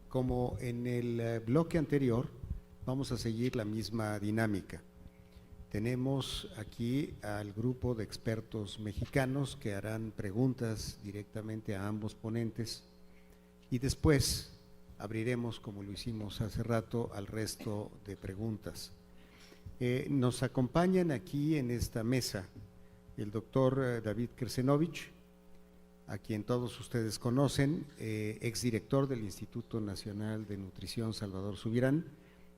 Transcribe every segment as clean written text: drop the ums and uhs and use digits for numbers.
Como en el bloque anterior, vamos a seguir la misma dinámica. Tenemos aquí al grupo de expertos mexicanos que harán preguntas directamente a ambos ponentes y después abriremos, como lo hicimos hace rato, al resto de preguntas. Nos acompañan aquí en esta mesa el doctor David Krsenovich, a quien todos ustedes conocen, exdirector del Instituto Nacional de Nutrición Salvador Subirán,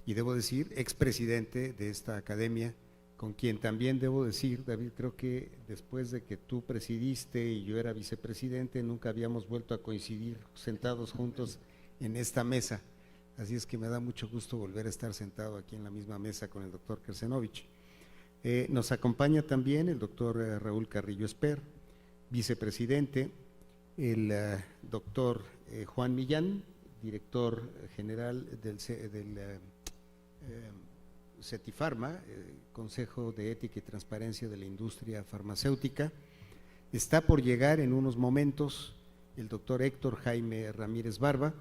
y debo decir, expresidente de esta academia, con quien también debo decir, David, creo que después de que tú presidiste y yo era vicepresidente, nunca habíamos vuelto a coincidir sentados juntos en esta mesa, así es que me da mucho gusto volver a estar sentado aquí en la misma mesa con el doctor Krsenovich. Nos acompaña también el doctor Raúl Carrillo Esper, vicepresidente, el doctor Juan Millán, director general del CETIFARMA, Consejo de Ética y Transparencia de la Industria Farmacéutica. Está por llegar en unos momentos el doctor Héctor Jaime Ramírez Barba,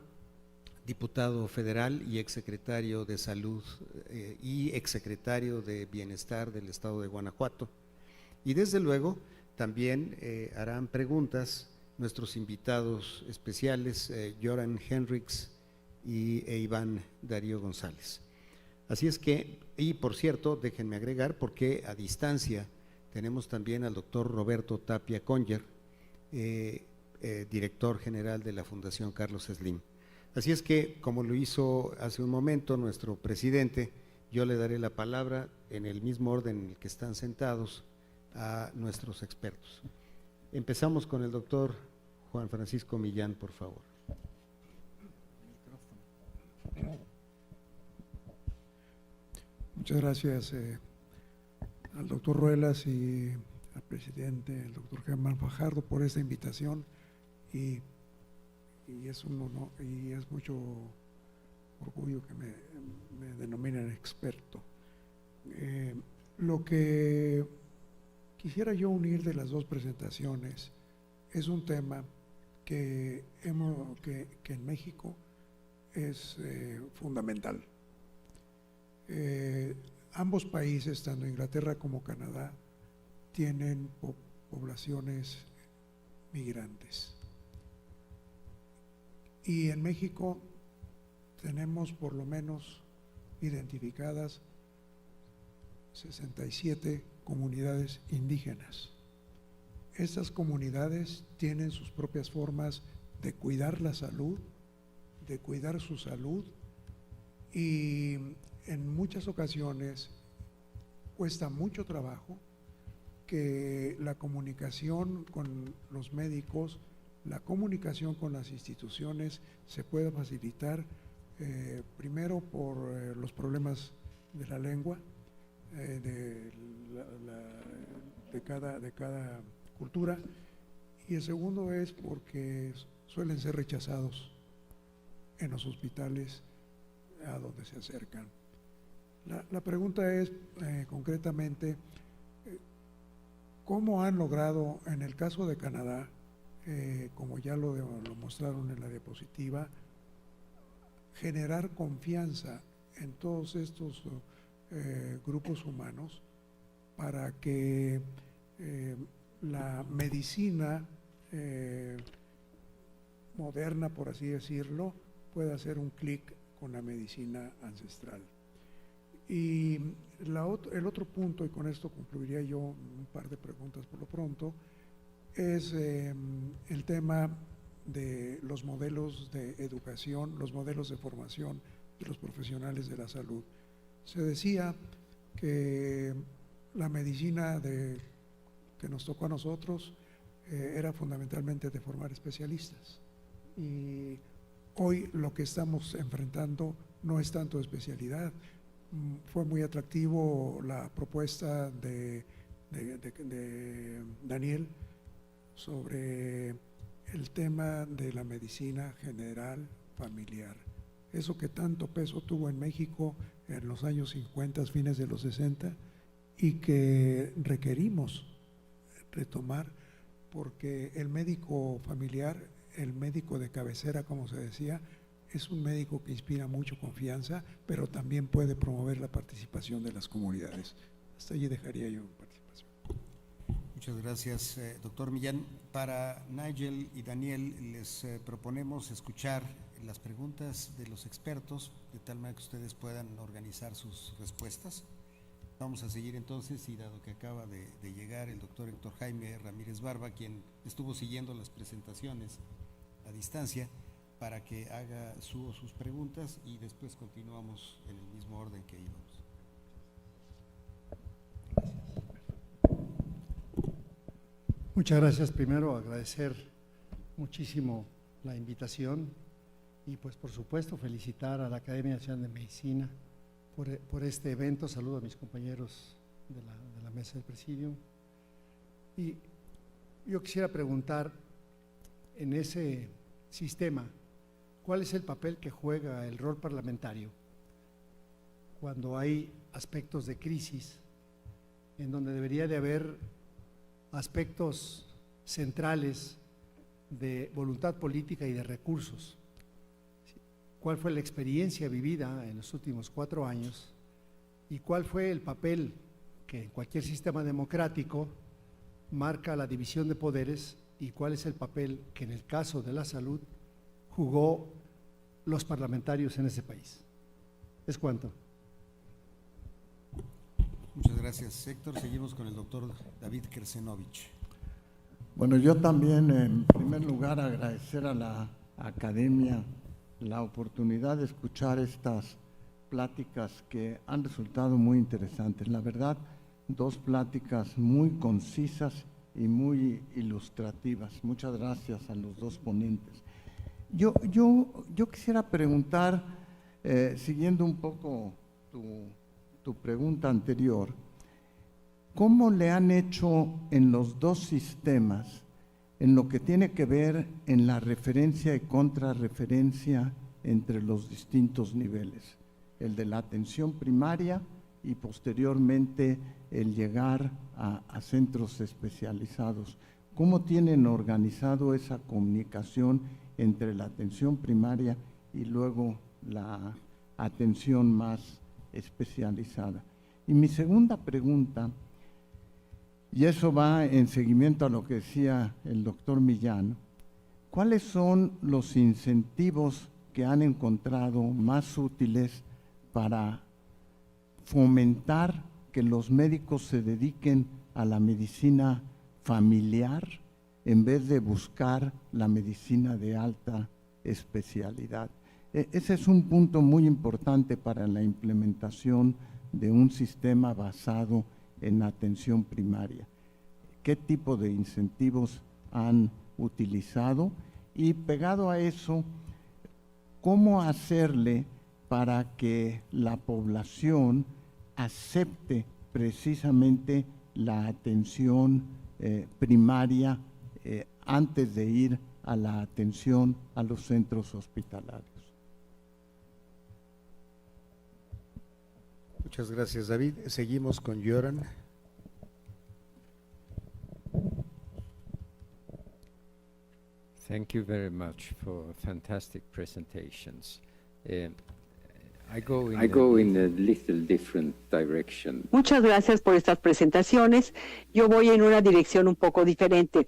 diputado federal y exsecretario de Salud y exsecretario de Bienestar del Estado de Guanajuato. Y desde luego también harán preguntas nuestros invitados especiales, Joran Henriks e Iván Darío González. Así es que, y por cierto, déjenme agregar, porque a distancia tenemos también al doctor Roberto Tapia Conger, director general de la Fundación Carlos Slim. Así es que, como lo hizo hace un momento nuestro presidente, yo le daré la palabra en el mismo orden en el que están sentados a nuestros expertos. Empezamos con el doctor Juan Francisco Millán, por favor. Muchas gracias al doctor Ruelas y al presidente, el doctor Germán Fajardo, por esta invitación y es un honor y es mucho orgullo que me denominen experto. Lo que quisiera yo unir de las dos presentaciones es un tema que en México es fundamental. Ambos países, tanto Inglaterra como Canadá, tienen poblaciones migrantes. Y en México tenemos por lo menos identificadas 67 comunidades indígenas. Estas comunidades tienen sus propias formas de cuidar la salud, de cuidar su salud, y en muchas ocasiones cuesta mucho trabajo que la comunicación con los médicos, la comunicación con las instituciones se pueda facilitar, primero por los problemas de la lengua, de cada cultura, y el segundo es porque suelen ser rechazados en los hospitales a donde se acercan. La pregunta es concretamente, ¿cómo han logrado en el caso de Canadá, como ya lo mostraron en la diapositiva, generar confianza en todos estos grupos humanos para que la medicina moderna, por así decirlo, pueda hacer un clic con la medicina ancestral? Y el otro punto, y con esto concluiría yo un par de preguntas por lo pronto, es el tema de los modelos de educación, los modelos de formación de los profesionales de la salud. Se decía que la medicina que nos tocó a nosotros era fundamentalmente de formar especialistas, y hoy lo que estamos enfrentando no es tanto especialidad. Fue muy atractivo la propuesta de Daniel sobre el tema de la medicina general familiar. Eso que tanto peso tuvo en México en los años 50, fines de los 60, y que requerimos retomar, porque el médico familiar, el médico de cabecera, como se decía, es un médico que inspira mucho confianza, pero también puede promover la participación de las comunidades. Hasta allí dejaría yo mi participación. Muchas gracias, doctor Millán. Para Nigel y Daniel les proponemos escuchar las preguntas de los expertos, de tal manera que ustedes puedan organizar sus respuestas. Vamos a seguir entonces, y dado que acaba de llegar el doctor Héctor Jaime Ramírez Barba, quien estuvo siguiendo las presentaciones a distancia, para que haga sus preguntas, y después continuamos en el mismo orden que íbamos. Muchas gracias. Primero, agradecer muchísimo la invitación y, pues, por supuesto, felicitar a la Academia Nacional de Medicina por este evento. Saludo a mis compañeros de la mesa del presidium. Y yo quisiera preguntar, en ese sistema, ¿cuál es el papel que juega el rol parlamentario cuando hay aspectos de crisis en donde debería de haber aspectos centrales de voluntad política y de recursos? ¿Cuál fue la experiencia vivida en los últimos 4 años y cuál fue el papel que en cualquier sistema democrático marca la división de poderes, y cuál es el papel que en el caso de la salud jugó los parlamentarios en ese país? ¿Es cuánto? Muchas gracias, Héctor. Seguimos con el doctor David Kersenovich. Bueno, yo también, en primer lugar, agradecer a la Academia la oportunidad de escuchar estas pláticas que han resultado muy interesantes. La verdad, 2 pláticas muy concisas y muy ilustrativas. Muchas gracias a los 2 ponentes. Yo quisiera preguntar, siguiendo un poco tu pregunta anterior, ¿cómo le han hecho en los 2 sistemas en lo que tiene que ver en la referencia y contrarreferencia entre los distintos niveles? El de la atención primaria y posteriormente el llegar a centros especializados. ¿Cómo tienen organizado esa comunicación entre la atención primaria y luego la atención más especializada? Y mi segunda pregunta, y eso va en seguimiento a lo que decía el doctor Millán, ¿cuáles son los incentivos que han encontrado más útiles para fomentar que los médicos se dediquen a la medicina familiar en vez de buscar la medicina de alta especialidad? Ese es un punto muy importante para la implementación de un sistema basado en atención primaria. ¿Qué tipo de incentivos han utilizado? Y pegado a eso, ¿cómo hacerle para que la población acepte precisamente la atención primaria antes de ir a la atención a los centros hospitalarios? Muchas gracias, David. Seguimos con Göran. Thank you very much for fantastic presentations. I go in a little different direction. Muchas gracias por estas presentaciones. Yo voy en una dirección un poco diferente.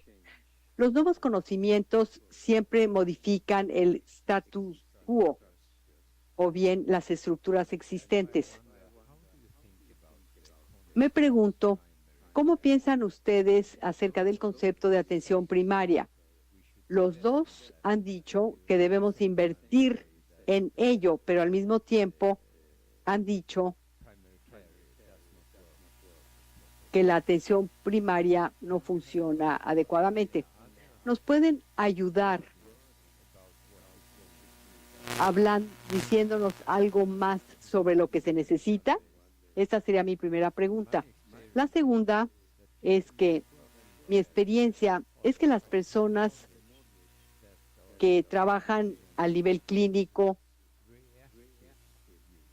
Los nuevos conocimientos siempre modifican el status quo o bien las estructuras existentes. Me pregunto, ¿cómo piensan ustedes acerca del concepto de atención primaria? Los 2 han dicho que debemos invertir en ello, pero al mismo tiempo han dicho que la atención primaria no funciona adecuadamente. ¿Nos pueden ayudar diciéndonos algo más sobre lo que se necesita? Esta sería mi primera pregunta. La segunda es que mi experiencia es que las personas que trabajan al nivel clínico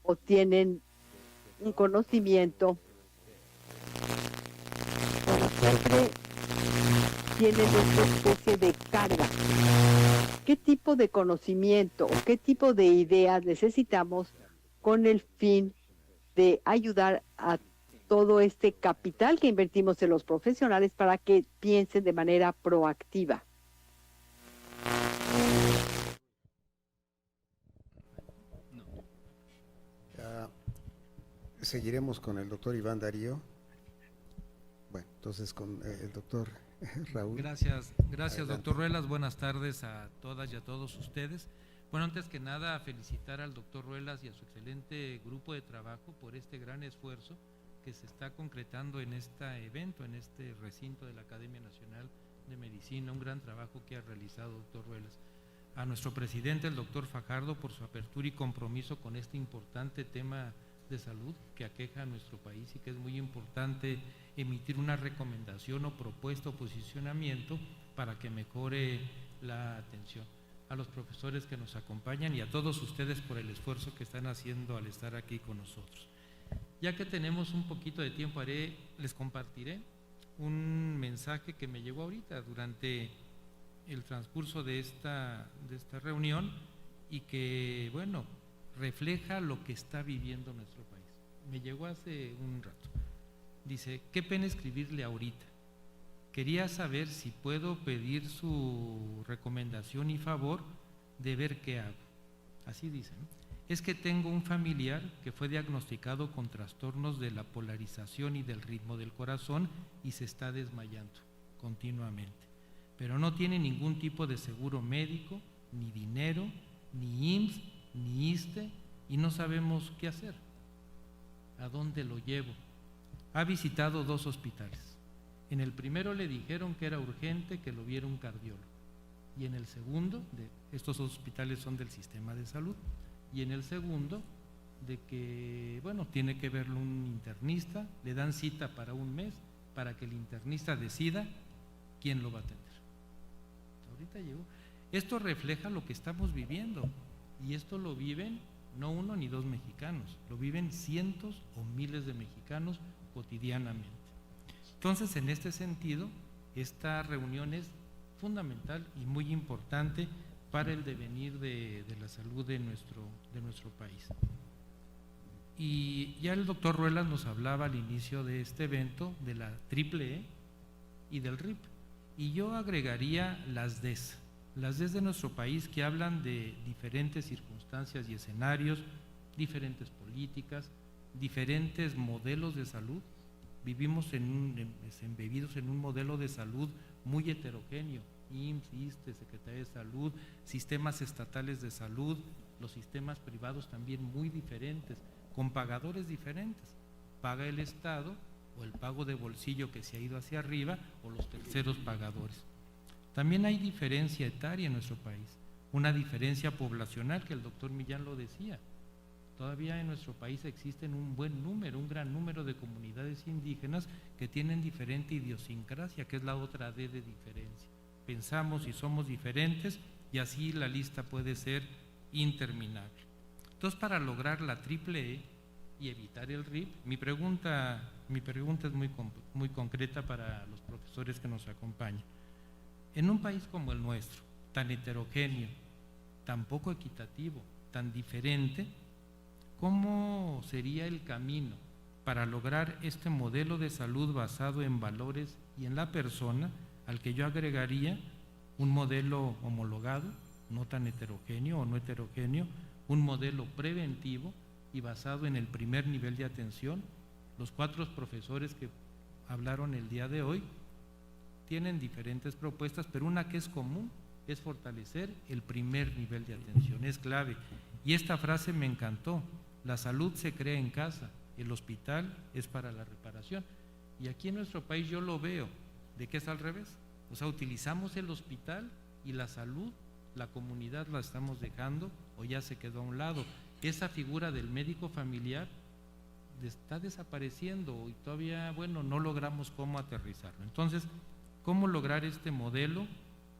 o tienen un conocimiento siempre tienen esta especie de carga ¿qué tipo de conocimiento o qué tipo de ideas necesitamos con el fin de ayudar a todo este capital que invertimos en los profesionales para que piensen de manera proactiva? Seguiremos con el doctor Iván Darío. Bueno, entonces con el doctor Raúl. Gracias, Adelante. doctor Ruelas. Buenas tardes a todas y a todos ustedes. Bueno, antes que nada, felicitar al doctor Ruelas y a su excelente grupo de trabajo por este gran esfuerzo que se está concretando en este evento, en este recinto de la Academia Nacional de Medicina. Un gran trabajo que ha realizado, doctor Ruelas. A nuestro presidente, el doctor Fajardo, por su apertura y compromiso con este importante tema de salud que aqueja a nuestro país y que es muy importante emitir una recomendación o propuesta o posicionamiento para que mejore la atención. A los profesores que nos acompañan y a todos ustedes por el esfuerzo que están haciendo al estar aquí con nosotros. Ya que tenemos un poquito de tiempo, les compartiré un mensaje que me llegó ahorita durante el transcurso de esta reunión y que, bueno, refleja lo que está viviendo nuestro país. Me llegó hace un rato. Dice, qué pena escribirle ahorita. Quería saber si puedo pedir su recomendación y favor de ver qué hago. Así dice, ¿no? Es que tengo un familiar que fue diagnosticado con trastornos de la polarización y del ritmo del corazón y se está desmayando continuamente. Pero no tiene ningún tipo de seguro médico, ni dinero, ni IMSS, ni ISSSTE, y no sabemos qué hacer. ¿A dónde lo llevo? Ha visitado 2 hospitales. En el primero le dijeron que era urgente que lo viera un cardiólogo. Y en el segundo, estos hospitales son del sistema de salud, y en el segundo, de que, bueno, tiene que verlo un internista, le dan cita para un mes para que el internista decida quién lo va a atender. Ahorita llegó. Esto refleja lo que estamos viviendo. Y esto lo viven no 1 ni 2 mexicanos, lo viven cientos o miles de mexicanos cotidianamente. Entonces, en este sentido, esta reunión es fundamental y muy importante para el devenir de la salud de nuestro país. Y ya el doctor Ruelas nos hablaba al inicio de este evento de la Triple E y del RIP. Y yo agregaría las DES de nuestro país, que hablan de diferentes circunstancias y escenarios, diferentes políticas, diferentes modelos de salud. Vivimos embebidos en un modelo de salud muy heterogéneo, IMSS, ISSSTE, Secretaría de Salud, sistemas estatales de salud, los sistemas privados también muy diferentes, con pagadores diferentes. Paga el Estado o el pago de bolsillo que se ha ido hacia arriba o los terceros pagadores. También hay diferencia etaria en nuestro país, una diferencia poblacional que el doctor Millán lo decía. Todavía en nuestro país existen un gran número de comunidades indígenas que tienen diferente idiosincrasia, que es la otra D de diferencia. Pensamos y somos diferentes y así la lista puede ser interminable. Entonces, para lograr la Triple E y evitar el RIP, mi pregunta es muy concreta para los profesores que nos acompañan. En un país como el nuestro, tan heterogéneo, tan poco equitativo, tan diferente, ¿cómo sería el camino para lograr este modelo de salud basado en valores y en la persona, al que yo agregaría un modelo homologado, no tan heterogéneo o no heterogéneo, un modelo preventivo y basado en el primer nivel de atención? Los 4 profesores que hablaron el día de hoy tienen diferentes propuestas, pero una que es común es fortalecer el primer nivel de atención, es clave. Y esta frase me encantó: la salud se crea en casa, el hospital es para la reparación. Y aquí en nuestro país yo lo veo, de que es al revés. O sea, utilizamos el hospital y la salud, la comunidad la estamos dejando o ya se quedó a un lado. Esa figura del médico familiar está desapareciendo y todavía, bueno, no logramos cómo aterrizarlo. Entonces, ¿cómo lograr este modelo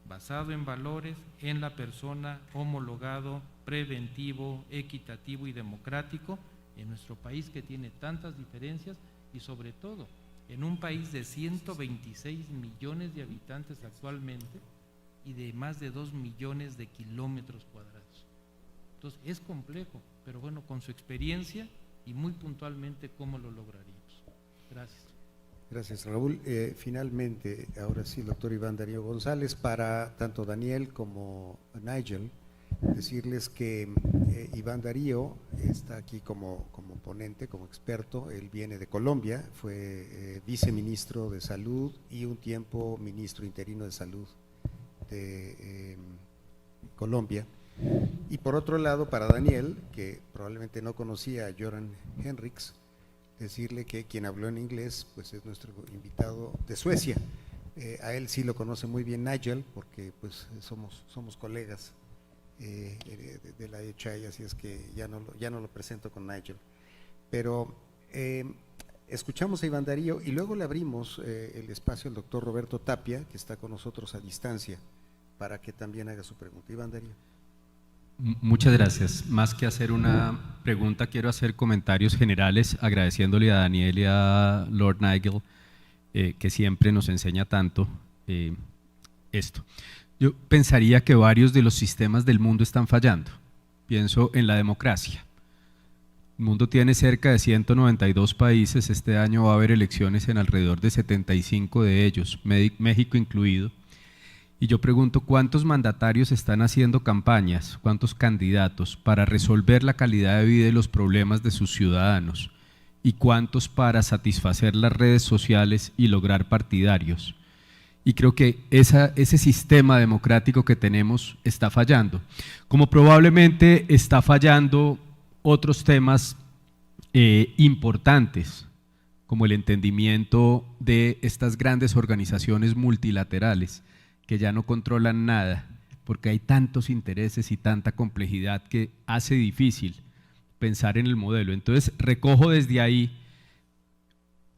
basado en valores, en la persona, homologado, preventivo, equitativo y democrático en nuestro país que tiene tantas diferencias y sobre todo en un país de 126 millones de habitantes actualmente, y de más de 2 millones de kilómetros cuadrados. Entonces es complejo, pero bueno, con su experiencia y muy puntualmente cómo lo lograríamos. Gracias. Gracias, Raúl. Finalmente, ahora sí, el doctor Iván Darío González, para tanto Daniel como Nigel, decirles que Iván Darío está aquí como ponente, como experto. Él viene de Colombia, fue viceministro de Salud y un tiempo ministro interino de Salud de Colombia. Y por otro lado, para Daniel, que probablemente no conocía a Göran Henriks, decirle que quien habló en inglés pues es nuestro invitado de Suecia. A él sí lo conoce muy bien Nigel, porque pues somos colegas de la HI, así es que ya no lo presento con Nigel. Pero escuchamos a Iván Darío y luego le abrimos el espacio al doctor Roberto Tapia, que está con nosotros a distancia, para que también haga su pregunta. Iván Darío. Muchas gracias. Más que hacer una pregunta, quiero hacer comentarios generales agradeciéndole a Daniel y a Lord Nigel, que siempre nos enseña tanto esto. Yo pensaría que varios de los sistemas del mundo están fallando. Pienso en la democracia. El mundo tiene cerca de 192 países, este año va a haber elecciones en alrededor de 75 de ellos, México incluido. Y yo pregunto, ¿cuántos mandatarios están haciendo campañas, cuántos candidatos para resolver la calidad de vida y los problemas de sus ciudadanos? ¿Y cuántos para satisfacer las redes sociales y lograr partidarios? Y creo que ese sistema democrático que tenemos está fallando, como probablemente está fallando otros temas importantes, como el entendimiento de estas grandes organizaciones multilaterales, que ya no controlan nada, porque hay tantos intereses y tanta complejidad que hace difícil pensar en el modelo. Entonces recojo desde ahí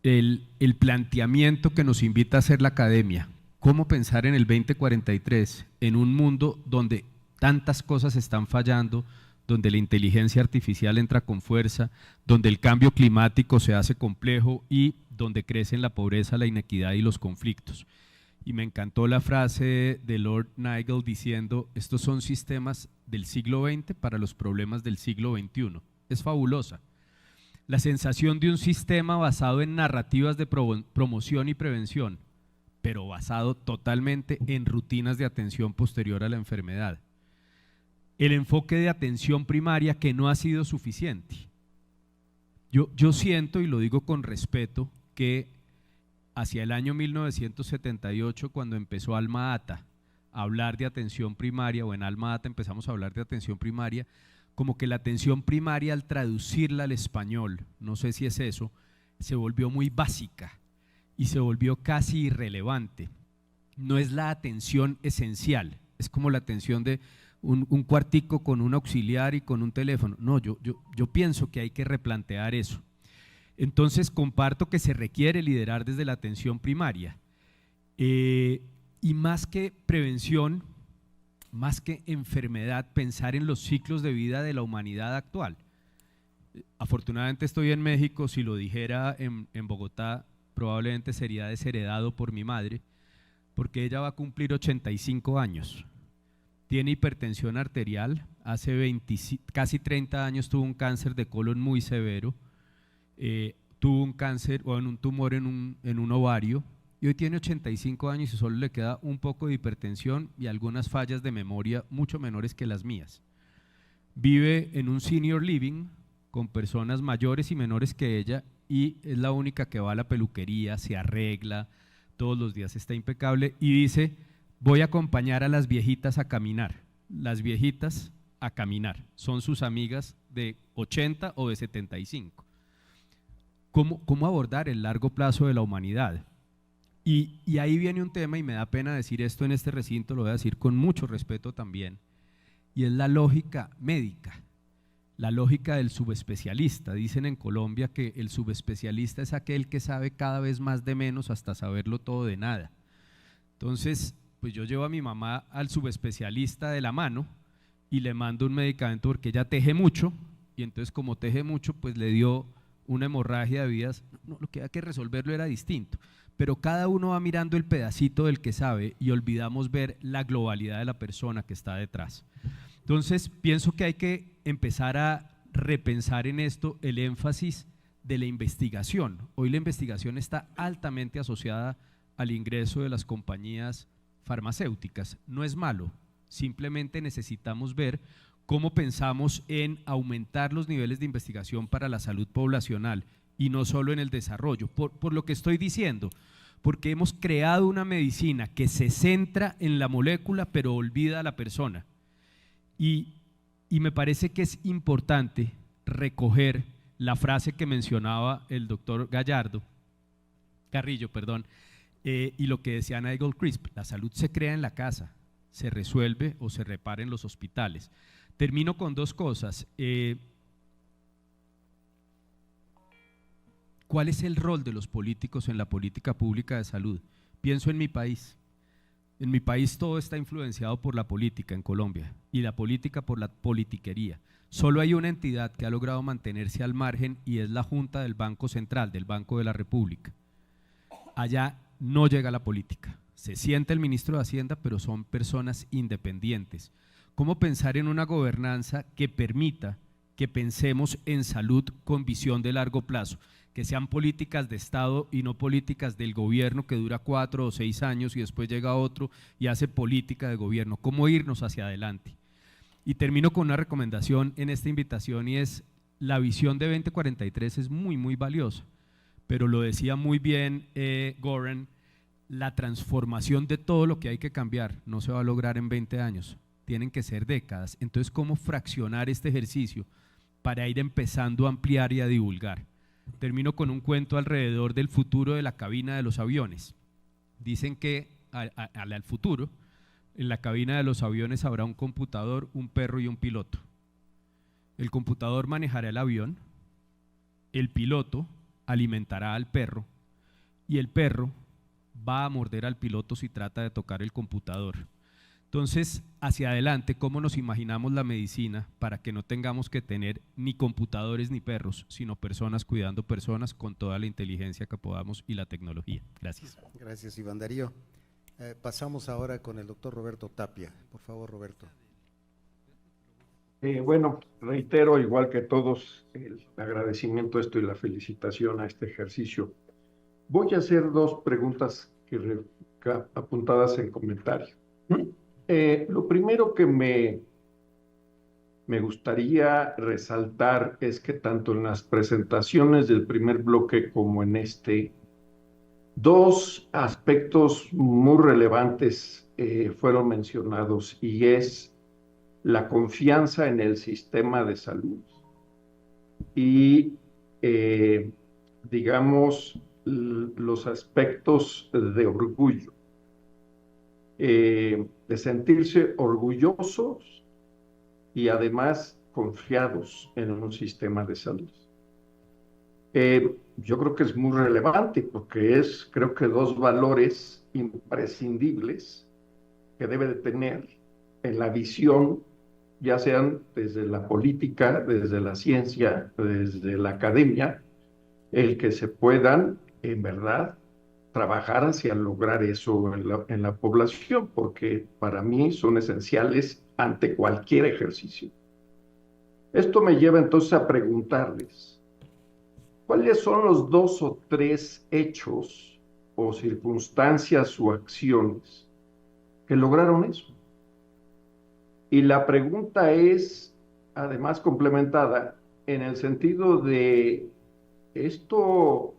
el planteamiento que nos invita a hacer la academia, cómo pensar en el 2043, en un mundo donde tantas cosas están fallando, donde la inteligencia artificial entra con fuerza, donde el cambio climático se hace complejo y donde crecen la pobreza, la inequidad y los conflictos. Y me encantó la frase de Lord Nigel diciendo, estos son sistemas del siglo XX para los problemas del siglo XXI. Es fabulosa. La sensación de un sistema basado en narrativas de promoción y prevención, pero basado totalmente en rutinas de atención posterior a la enfermedad. El enfoque de atención primaria que no ha sido suficiente. Yo siento, y lo digo con respeto, que hacia el año 1978, cuando empezó Alma Ata a hablar de atención primaria, o en Alma Ata empezamos a hablar de atención primaria, como que la atención primaria al traducirla al español, no sé si es eso, se volvió muy básica y se volvió casi irrelevante. No es la atención esencial, es como la atención de un cuartico con un auxiliar y con un teléfono. No, yo pienso que hay que replantear eso. Entonces comparto que se requiere liderar desde la atención primaria y más que prevención, más que enfermedad, pensar en los ciclos de vida de la humanidad actual. Afortunadamente estoy en México, si lo dijera en Bogotá probablemente sería desheredado por mi madre, porque ella va a cumplir 85 años. Tiene hipertensión arterial, hace casi 30 años tuvo un cáncer de colon muy severo, tuvo un cáncer o un tumor en un ovario y hoy tiene 85 años y solo le queda un poco de hipertensión y algunas fallas de memoria mucho menores que las mías. Vive en un senior living con personas mayores y menores que ella y es la única que va a la peluquería, se arregla, todos los días está impecable y dice, voy a acompañar a las viejitas a caminar. Las viejitas a caminar, son sus amigas de 80 o de 75. ¿Cómo abordar el largo plazo de la humanidad? Y ahí viene un tema, y me da pena decir esto en este recinto, lo voy a decir con mucho respeto también, y es la lógica médica, la lógica del subespecialista. Dicen en Colombia que el subespecialista es aquel que sabe cada vez más de menos hasta saberlo todo de nada. Entonces, pues yo llevo a mi mamá al subespecialista de la mano y le mando un medicamento porque ella teje mucho, y entonces como teje mucho, pues le dio una hemorragia de vías. No, lo que había que resolverlo era distinto, pero cada uno va mirando el pedacito del que sabe y olvidamos ver la globalidad de la persona que está detrás. Entonces, pienso que hay que empezar a repensar en esto el énfasis de la investigación. Hoy la investigación está altamente asociada al ingreso de las compañías farmacéuticas. No es malo, simplemente necesitamos ver cómo pensamos en aumentar los niveles de investigación para la salud poblacional y no solo en el desarrollo, por lo que estoy diciendo, porque hemos creado una medicina que se centra en la molécula pero olvida a la persona. Y me parece que es importante recoger la frase que mencionaba el doctor Carrillo, y lo que decía Nigel Crisp: la salud se crea en la casa, se resuelve o se repara en los hospitales. Termino con dos cosas. ¿Cuál es el rol de los políticos en la política pública de salud? Pienso en mi país. En mi país todo está influenciado por la política en Colombia y la política por la politiquería. Solo hay una entidad que ha logrado mantenerse al margen y es la Junta del Banco Central, del Banco de la República. Allá no llega la política. Se sienta el ministro de Hacienda, pero son personas independientes. ¿Cómo pensar en una gobernanza que permita que pensemos en salud con visión de largo plazo? Que sean políticas de Estado y no políticas del gobierno que dura 4 o 6 años y después llega otro y hace política de gobierno. ¿Cómo irnos hacia adelante? Y termino con una recomendación en esta invitación, y es: la visión de 2043 es muy, muy valiosa, pero lo decía muy bien Goran, la transformación de todo lo que hay que cambiar no se va a lograr en 20 años, tienen que ser décadas. Entonces, ¿cómo fraccionar este ejercicio para ir empezando a ampliar y a divulgar? Termino con un cuento alrededor del futuro de la cabina de los aviones. Dicen que al futuro, en la cabina de los aviones habrá un computador, un perro y un piloto. El computador manejará el avión, el piloto alimentará al perro y el perro va a morder al piloto si trata de tocar el computador. Entonces, hacia adelante, ¿cómo nos imaginamos la medicina para que no tengamos que tener ni computadores ni perros, sino personas cuidando personas con toda la inteligencia que podamos y la tecnología? Gracias. Gracias, Iván Darío. Pasamos ahora con el doctor Roberto Tapia. Por favor, Roberto. Bueno, reitero, igual que todos, el agradecimiento a esto y la felicitación a este ejercicio. Voy a hacer dos preguntas apuntadas en comentario. Lo primero que me gustaría resaltar es que tanto en las presentaciones del primer bloque como en este, dos aspectos muy relevantes fueron mencionados, y es la confianza en el sistema de salud y, digamos, los aspectos de orgullo. De sentirse orgullosos y además confiados en un sistema de salud. Yo creo que es muy relevante porque creo que dos valores imprescindibles que debe de tener en la visión, ya sean desde la política, desde la ciencia, desde la academia, el que se puedan, en verdad, trabajar hacia lograr eso en la población, porque para mí son esenciales ante cualquier ejercicio. Esto me lleva entonces a preguntarles, ¿cuáles son los 2 o 3 hechos o circunstancias o acciones que lograron eso? Y la pregunta es, además, complementada en el sentido de esto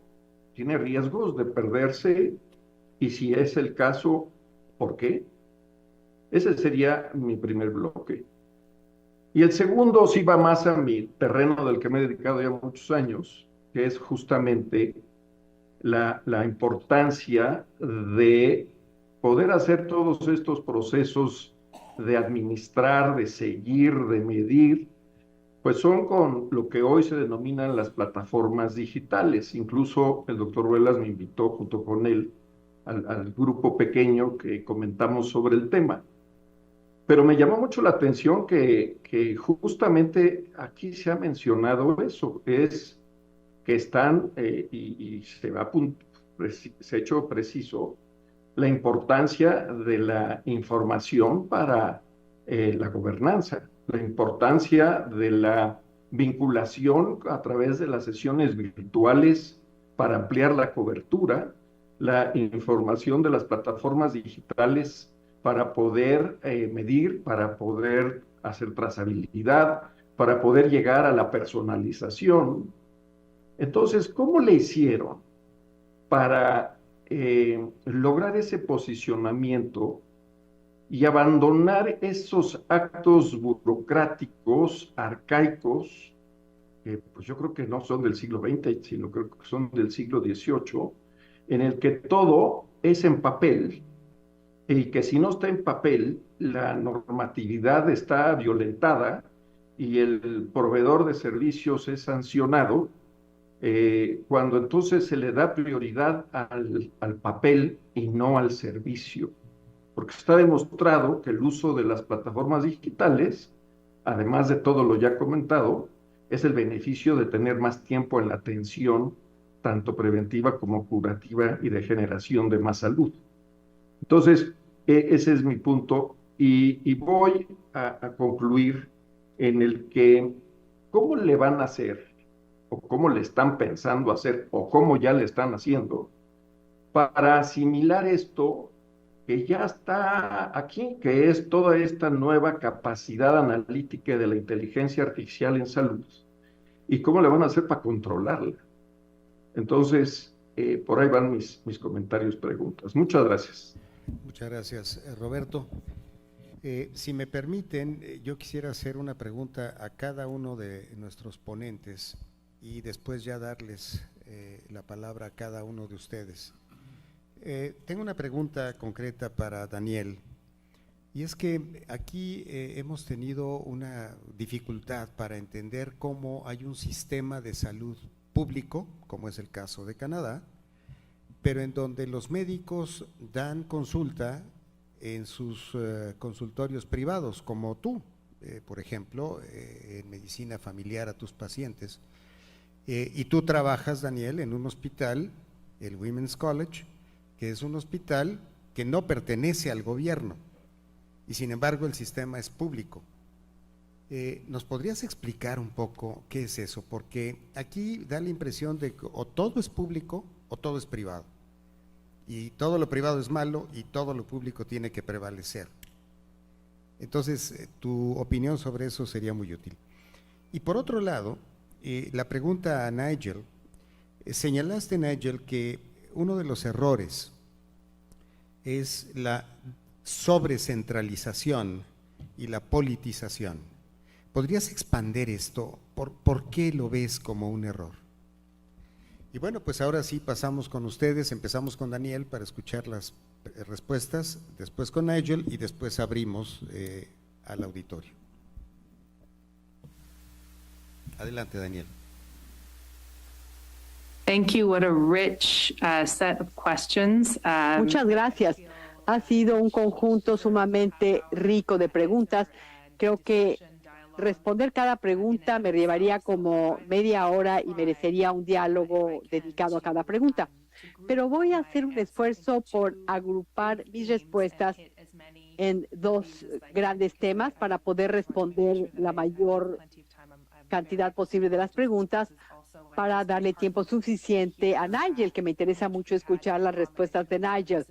tiene riesgos de perderse, y si es el caso, ¿por qué? Ese sería mi primer bloque. Y el segundo sí va más a mi terreno del que me he dedicado ya muchos años, que es justamente la importancia de poder hacer todos estos procesos de administrar, de seguir, de medir, pues son con lo que hoy se denominan las plataformas digitales. Incluso el doctor Ruelas me invitó junto con él al grupo pequeño que comentamos sobre el tema. Pero me llamó mucho la atención que justamente aquí se ha mencionado eso, es que están, y se va se ha hecho preciso la importancia de la información para la gobernanza, la importancia de la vinculación a través de las sesiones virtuales para ampliar la cobertura, la información de las plataformas digitales para poder medir, para poder hacer trazabilidad, para poder llegar a la personalización. Entonces, ¿cómo le hicieron para lograr ese posicionamiento y abandonar esos actos burocráticos, arcaicos, que pues yo creo que no son del siglo XX, sino creo que son del siglo XVIII, en el que todo es en papel, y que si no está en papel, la normatividad está violentada y el proveedor de servicios es sancionado, cuando entonces se le da prioridad al papel y no al servicio. Porque está demostrado que el uso de las plataformas digitales, además de todo lo ya comentado, es el beneficio de tener más tiempo en la atención, tanto preventiva como curativa y de generación de más salud. Entonces, ese es mi punto y voy a concluir en el que, ¿cómo le van a hacer o cómo le están pensando hacer o cómo ya le están haciendo para asimilar esto que ya está aquí, que es toda esta nueva capacidad analítica de la inteligencia artificial en salud? ¿Y cómo le van a hacer para controlarla? Entonces, por ahí van mis comentarios, preguntas. Muchas gracias. Muchas gracias, Roberto. Si me permiten, yo quisiera hacer una pregunta a cada uno de nuestros ponentes y después ya darles la palabra a cada uno de ustedes. Tengo una pregunta concreta para Daniel, y es que aquí hemos tenido una dificultad para entender cómo hay un sistema de salud público, como es el caso de Canadá, pero en donde los médicos dan consulta en sus consultorios privados, como tú, por ejemplo, en medicina familiar a tus pacientes. Y tú trabajas, Daniel, en un hospital, el Women's College, que es un hospital que no pertenece al gobierno, y sin embargo el sistema es público. ¿Nos podrías explicar un poco qué es eso? Porque aquí da la impresión de que o todo es público o todo es privado. Y todo lo privado es malo y todo lo público tiene que prevalecer. Entonces, tu opinión sobre eso sería muy útil. Y por otro lado, la pregunta a Nigel. Señalaste, Nigel, que uno de los errores es la sobrecentralización y la politización. ¿Podrías expandir esto? ¿Por qué lo ves como un error? Y bueno, pues ahora sí pasamos con ustedes, empezamos con Daniel para escuchar las respuestas, después con Nigel y después abrimos al auditorio. Adelante, Daniel. Thank you. What a rich set of questions. Muchas gracias. Ha sido un conjunto sumamente rico de preguntas. Creo que responder cada pregunta me llevaría como media hora y merecería un diálogo dedicado a cada pregunta. Pero voy a hacer un esfuerzo por agrupar mis respuestas en dos grandes temas para poder responder la mayor cantidad posible de las preguntas, para darle tiempo suficiente a Nigel, que me interesa mucho escuchar las respuestas de Nigel.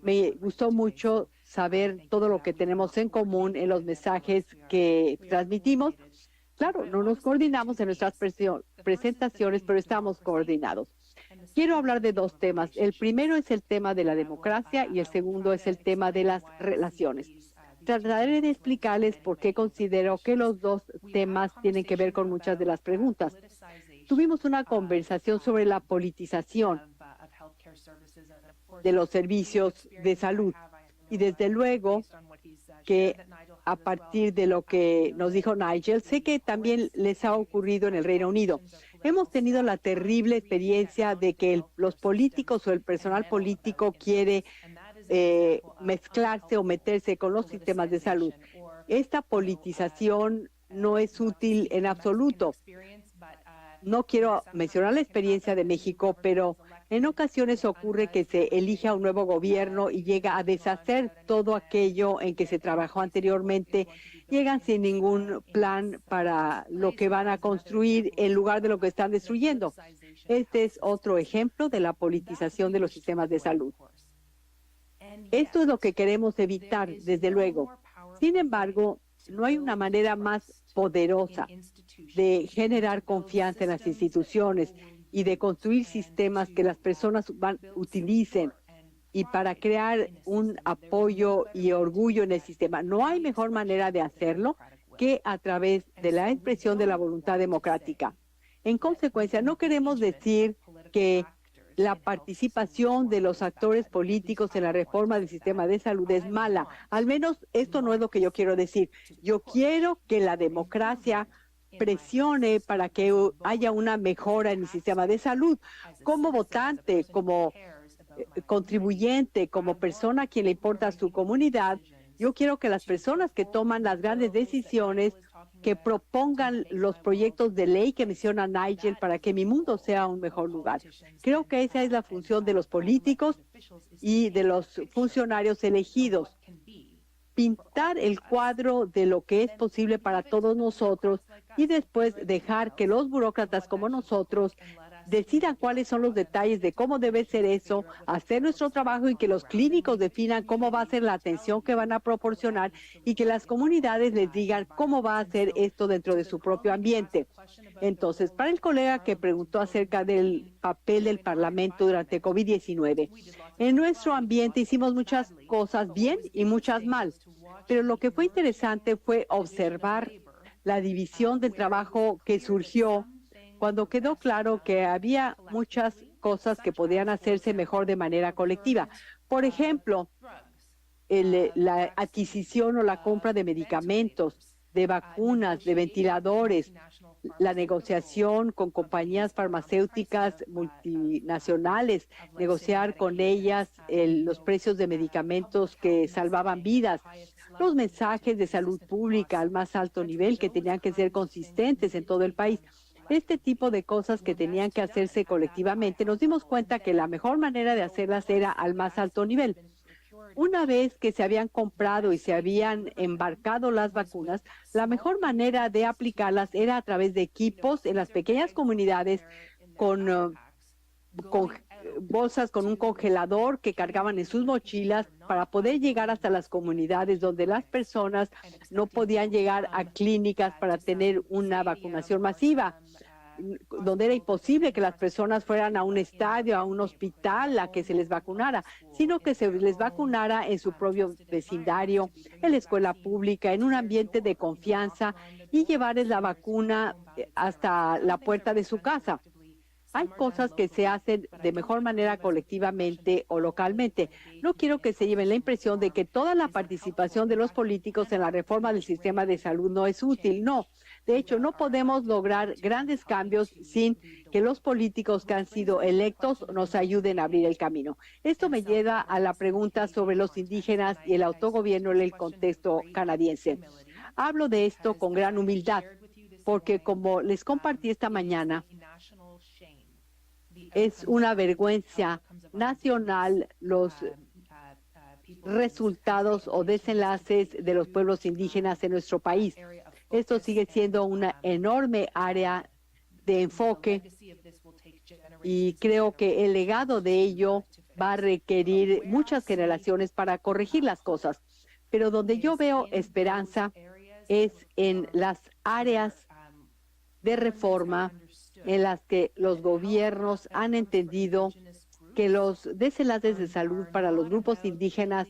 Me gustó mucho saber todo lo que tenemos en común en los mensajes que transmitimos. Claro, no nos coordinamos en nuestras presentaciones, pero estamos coordinados. Quiero hablar de dos temas. El primero es el tema de la democracia y el segundo es el tema de las relaciones. Trataré de explicarles por qué considero que los dos temas tienen que ver con muchas de las preguntas. Tuvimos una conversación sobre la politización de los servicios de salud y desde luego que a partir de lo que nos dijo Nigel, sé que también les ha ocurrido en el Reino Unido. Hemos tenido la terrible experiencia de que los políticos o el personal político quiere mezclarse o meterse con los sistemas de salud. Esta politización no es útil en absoluto. no quiero mencionar la experiencia de México, pero en ocasiones ocurre que se elige a un nuevo gobierno y llega a deshacer todo aquello en que se trabajó anteriormente. Llegan sin ningún plan para lo que van a construir en lugar de lo que están destruyendo. Este es otro ejemplo de la politización de los sistemas de salud. Esto es lo que queremos evitar, desde luego. Sin embargo, no hay una manera más poderosa de generar confianza en las instituciones y de construir sistemas que las personas utilicen y para crear un apoyo y orgullo en el sistema. No hay mejor manera de hacerlo que a través de la expresión de la voluntad democrática. En consecuencia, no queremos decir que la participación de los actores políticos en la reforma del sistema de salud es mala. Al menos esto no es lo que yo quiero decir. Yo quiero que la democracia presione para que haya una mejora en el sistema de salud. Como votante, como contribuyente, como persona a quien le importa su comunidad, yo quiero que las personas que toman las grandes decisiones, que propongan los proyectos de ley que menciona Nigel para que mi mundo sea un mejor lugar. Creo que esa es la función de los políticos y de los funcionarios elegidos. Pintar el cuadro de lo que es posible para todos nosotros y después dejar que los burócratas como nosotros decidan cuáles son los detalles de cómo debe ser eso, hacer nuestro trabajo y que los clínicos definan cómo va a ser la atención que van a proporcionar y que las comunidades les digan cómo va a ser esto dentro de su propio ambiente. Entonces, para el colega que preguntó acerca del papel del Parlamento durante COVID-19, en nuestro ambiente hicimos muchas cosas bien y muchas mal, pero lo que fue interesante fue observar la división del trabajo que surgió cuando quedó claro que había muchas cosas que podían hacerse mejor de manera colectiva. Por ejemplo, la adquisición o la compra de medicamentos, de vacunas, de ventiladores, la negociación con compañías farmacéuticas multinacionales, negociar con ellas los precios de medicamentos que salvaban vidas, los mensajes de salud pública al más alto nivel que tenían que ser consistentes en todo el país. Este tipo de cosas que tenían que hacerse colectivamente, nos dimos cuenta que la mejor manera de hacerlas era al más alto nivel. Una vez que se habían comprado y se habían embarcado las vacunas, la mejor manera de aplicarlas era a través de equipos en las pequeñas comunidades con bolsas con un congelador que cargaban en sus mochilas para poder llegar hasta las comunidades donde las personas no podían llegar a clínicas para tener una vacunación masiva, donde era imposible que las personas fueran a un estadio, a un hospital, a que se les vacunara, sino que se les vacunara en su propio vecindario, en la escuela pública, en un ambiente de confianza y llevarles la vacuna hasta la puerta de su casa. Hay cosas que se hacen de mejor manera colectivamente o localmente. No quiero que se lleven la impresión de que toda la participación de los políticos en la reforma del sistema de salud no es útil. No. De hecho, no podemos lograr grandes cambios sin que los políticos que han sido electos nos ayuden a abrir el camino. Esto me lleva a la pregunta sobre los indígenas y el autogobierno en el contexto canadiense. Hablo de esto con gran humildad, porque como les compartí esta mañana, es una vergüenza nacional los resultados o desenlaces de los pueblos indígenas en nuestro país. Esto sigue siendo una enorme área de enfoque y creo que el legado de ello va a requerir muchas generaciones para corregir las cosas. Pero donde yo veo esperanza es en las áreas de reforma en las que los gobiernos han entendido que los desenlaces de salud para los grupos indígenas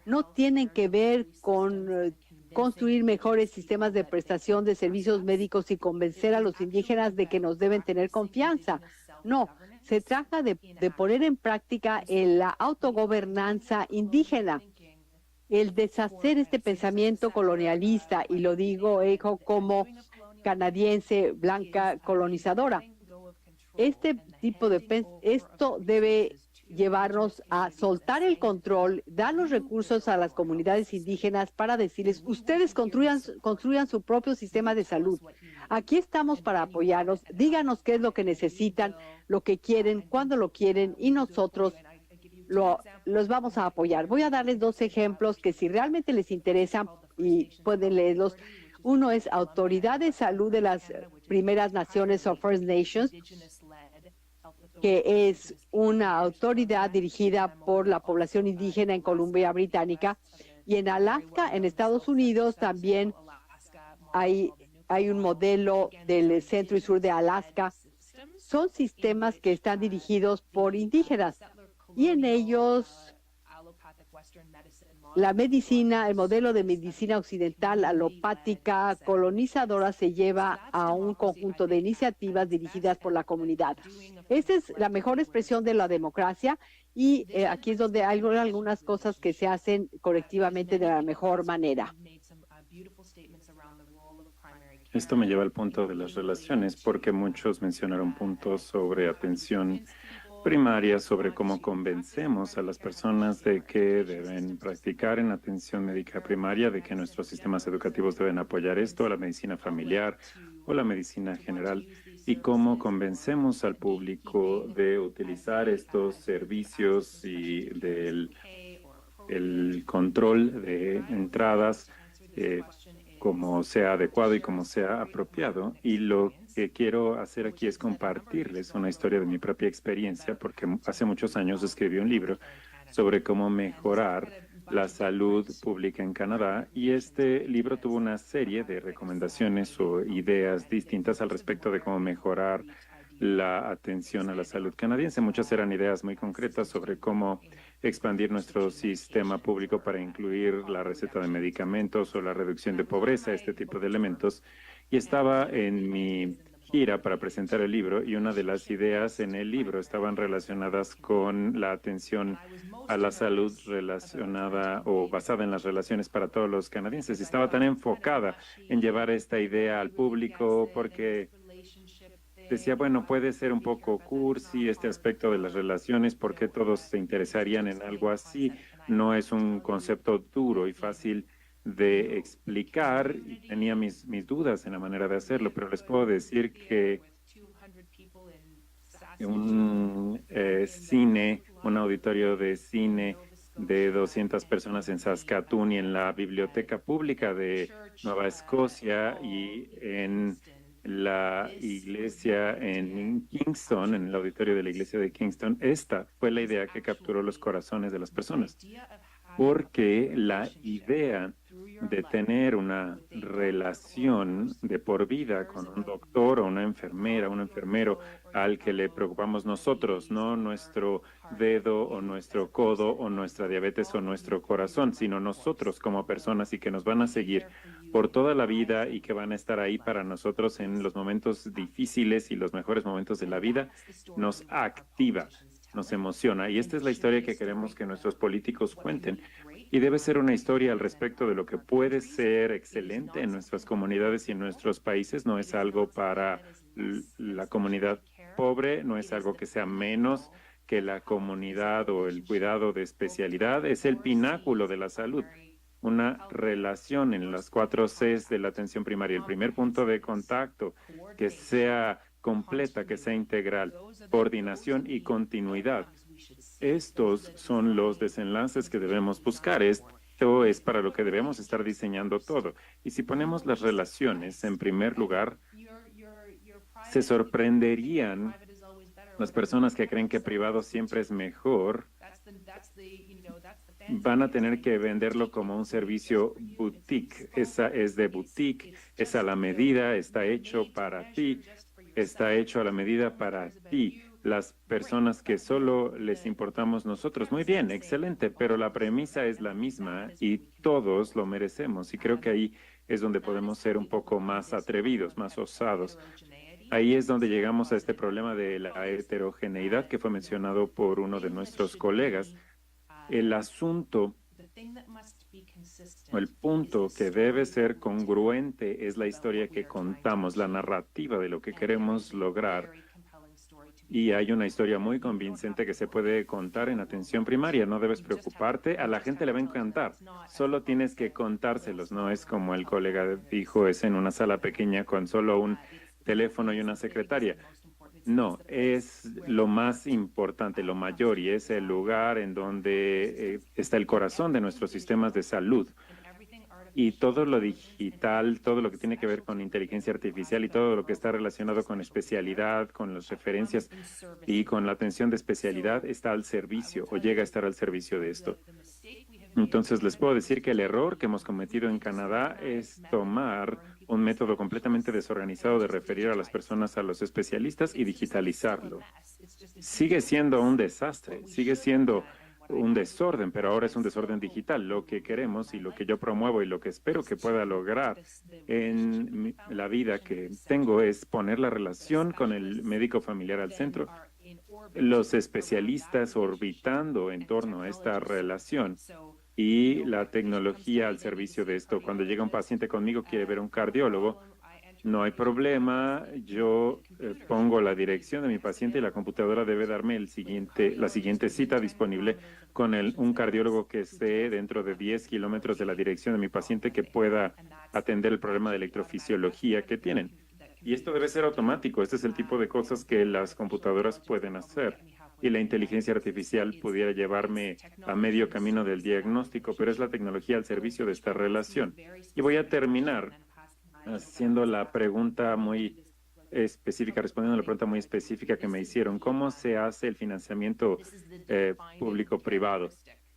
no tienen que ver con construir mejores sistemas de prestación de servicios médicos y convencer a los indígenas de que nos deben tener confianza. No, se trata de poner en práctica la autogobernanza indígena, el deshacer este pensamiento colonialista, y lo digo como canadiense blanca colonizadora. Este tipo de esto debe llevarnos a soltar el control, dar los recursos a las comunidades indígenas para decirles, ustedes construyan su propio sistema de salud. Aquí estamos para apoyarlos, díganos qué es lo que necesitan, lo que quieren, cuándo lo quieren y nosotros los vamos a apoyar. Voy a darles 2 ejemplos que si realmente les interesan y pueden leerlos. Uno es Autoridad de Salud de las Primeras Naciones o First Nations, que es una autoridad dirigida por la población indígena en Columbia Británica. Y en Alaska, en Estados Unidos, también hay un modelo del centro y sur de Alaska. Son sistemas que están dirigidos por indígenas y en ellos la medicina, el modelo de medicina occidental, alopática, colonizadora, se lleva a un conjunto de iniciativas dirigidas por la comunidad. Esta es la mejor expresión de la democracia y aquí es donde hay algunas cosas que se hacen colectivamente de la mejor manera. Esto me lleva al punto de las relaciones, porque muchos mencionaron puntos sobre atención primaria, sobre cómo convencemos a las personas de que deben practicar en atención médica primaria, de que nuestros sistemas educativos deben apoyar esto, la medicina familiar o la medicina general, y cómo convencemos al público de utilizar estos servicios y del el control de entradas como sea adecuado y como sea apropiado. Y lo que quiero hacer aquí es compartirles una historia de mi propia experiencia, porque hace muchos años escribí un libro sobre cómo mejorar la salud pública en Canadá, y este libro tuvo una serie de recomendaciones o ideas distintas al respecto de cómo mejorar la atención a la salud canadiense. Muchas eran ideas muy concretas sobre cómo expandir nuestro sistema público para incluir la receta de medicamentos o la reducción de pobreza, este tipo de elementos. Y estaba en mi gira para presentar el libro, y una de las ideas en el libro estaban relacionadas con la atención a la salud relacionada o basada en las relaciones para todos los canadienses. Estaba tan enfocada en llevar esta idea al público porque decía, bueno, puede ser un poco cursi este aspecto de las relaciones, porque todos se interesarían en algo así. No es un concepto duro y fácil de explicar. Tenía mis dudas en la manera de hacerlo, pero les puedo decir que un cine, un auditorio de cine de 200 personas en Saskatoon y en la biblioteca pública de Nueva Escocia y en la iglesia en Kingston, en el auditorio de la iglesia de Kingston, esta fue la idea que capturó los corazones de las personas, porque la idea de tener una relación de por vida con un doctor o una enfermera, un enfermero al que le preocupamos nosotros, no nuestro dedo o nuestro codo o nuestra diabetes o nuestro corazón, sino nosotros como personas, y que nos van a seguir por toda la vida y que van a estar ahí para nosotros en los momentos difíciles y los mejores momentos de la vida, nos activa, nos emociona. Y esta es la historia que queremos que nuestros políticos cuenten. Y debe ser una historia al respecto de lo que puede ser excelente en nuestras comunidades y en nuestros países. No es algo para la comunidad pobre, no es algo que sea menos que la comunidad o el cuidado de especialidad. Es el pináculo de la salud. Una relación en las 4 Cs de la atención primaria. El primer punto de contacto, que sea completa, que sea integral, coordinación y continuidad. Estos son los desenlaces que debemos buscar. Esto es para lo que debemos estar diseñando todo. Y si ponemos las relaciones en primer lugar, se sorprenderían las personas que creen que privado siempre es mejor. Van a tener que venderlo como un servicio boutique. Esa es de boutique, es a la medida, está hecho para ti, está hecho a la medida para ti. Las personas que solo les importamos nosotros, muy bien, excelente, pero la premisa es la misma y todos lo merecemos. Y creo que ahí es donde podemos ser un poco más atrevidos, más osados. Ahí es donde llegamos a este problema de la heterogeneidad que fue mencionado por uno de nuestros colegas. El asunto o el punto que debe ser congruente es la historia que contamos, la narrativa de lo que queremos lograr. Y hay una historia muy convincente que se puede contar en atención primaria. No debes preocuparte, a la gente le va a encantar. Solo tienes que contárselos. No es como el colega dijo, es en una sala pequeña con solo un teléfono y una secretaria. No, es lo más importante, lo mayor, y es el lugar en donde está el corazón de nuestros sistemas de salud. Y todo lo digital, todo lo que tiene que ver con inteligencia artificial y todo lo que está relacionado con especialidad, con las referencias y con la atención de especialidad está al servicio o llega a estar al servicio de esto. Entonces, les puedo decir que el error que hemos cometido en Canadá es tomar un método completamente desorganizado de referir a las personas a los especialistas y digitalizarlo. Sigue siendo un desastre, sigue siendo un desorden, pero ahora es un desorden digital. Lo que queremos y lo que yo promuevo y lo que espero que pueda lograr en la vida que tengo es poner la relación con el médico familiar al centro, los especialistas orbitando en torno a esta relación y la tecnología al servicio de esto. Cuando llega un paciente conmigo, quiere ver un cardiólogo, no hay problema, yo pongo la dirección de mi paciente y la computadora debe darme la siguiente cita disponible con un cardiólogo que esté dentro de 10 kilómetros de la dirección de mi paciente que pueda atender el problema de electrofisiología que tienen. Y esto debe ser automático. Este es el tipo de cosas que las computadoras pueden hacer. Y la inteligencia artificial pudiera llevarme a medio camino del diagnóstico, pero es la tecnología al servicio de esta relación. Y voy a terminar haciendo la pregunta muy específica, respondiendo a la pregunta muy específica que me hicieron. ¿Cómo se hace el financiamiento público-privado?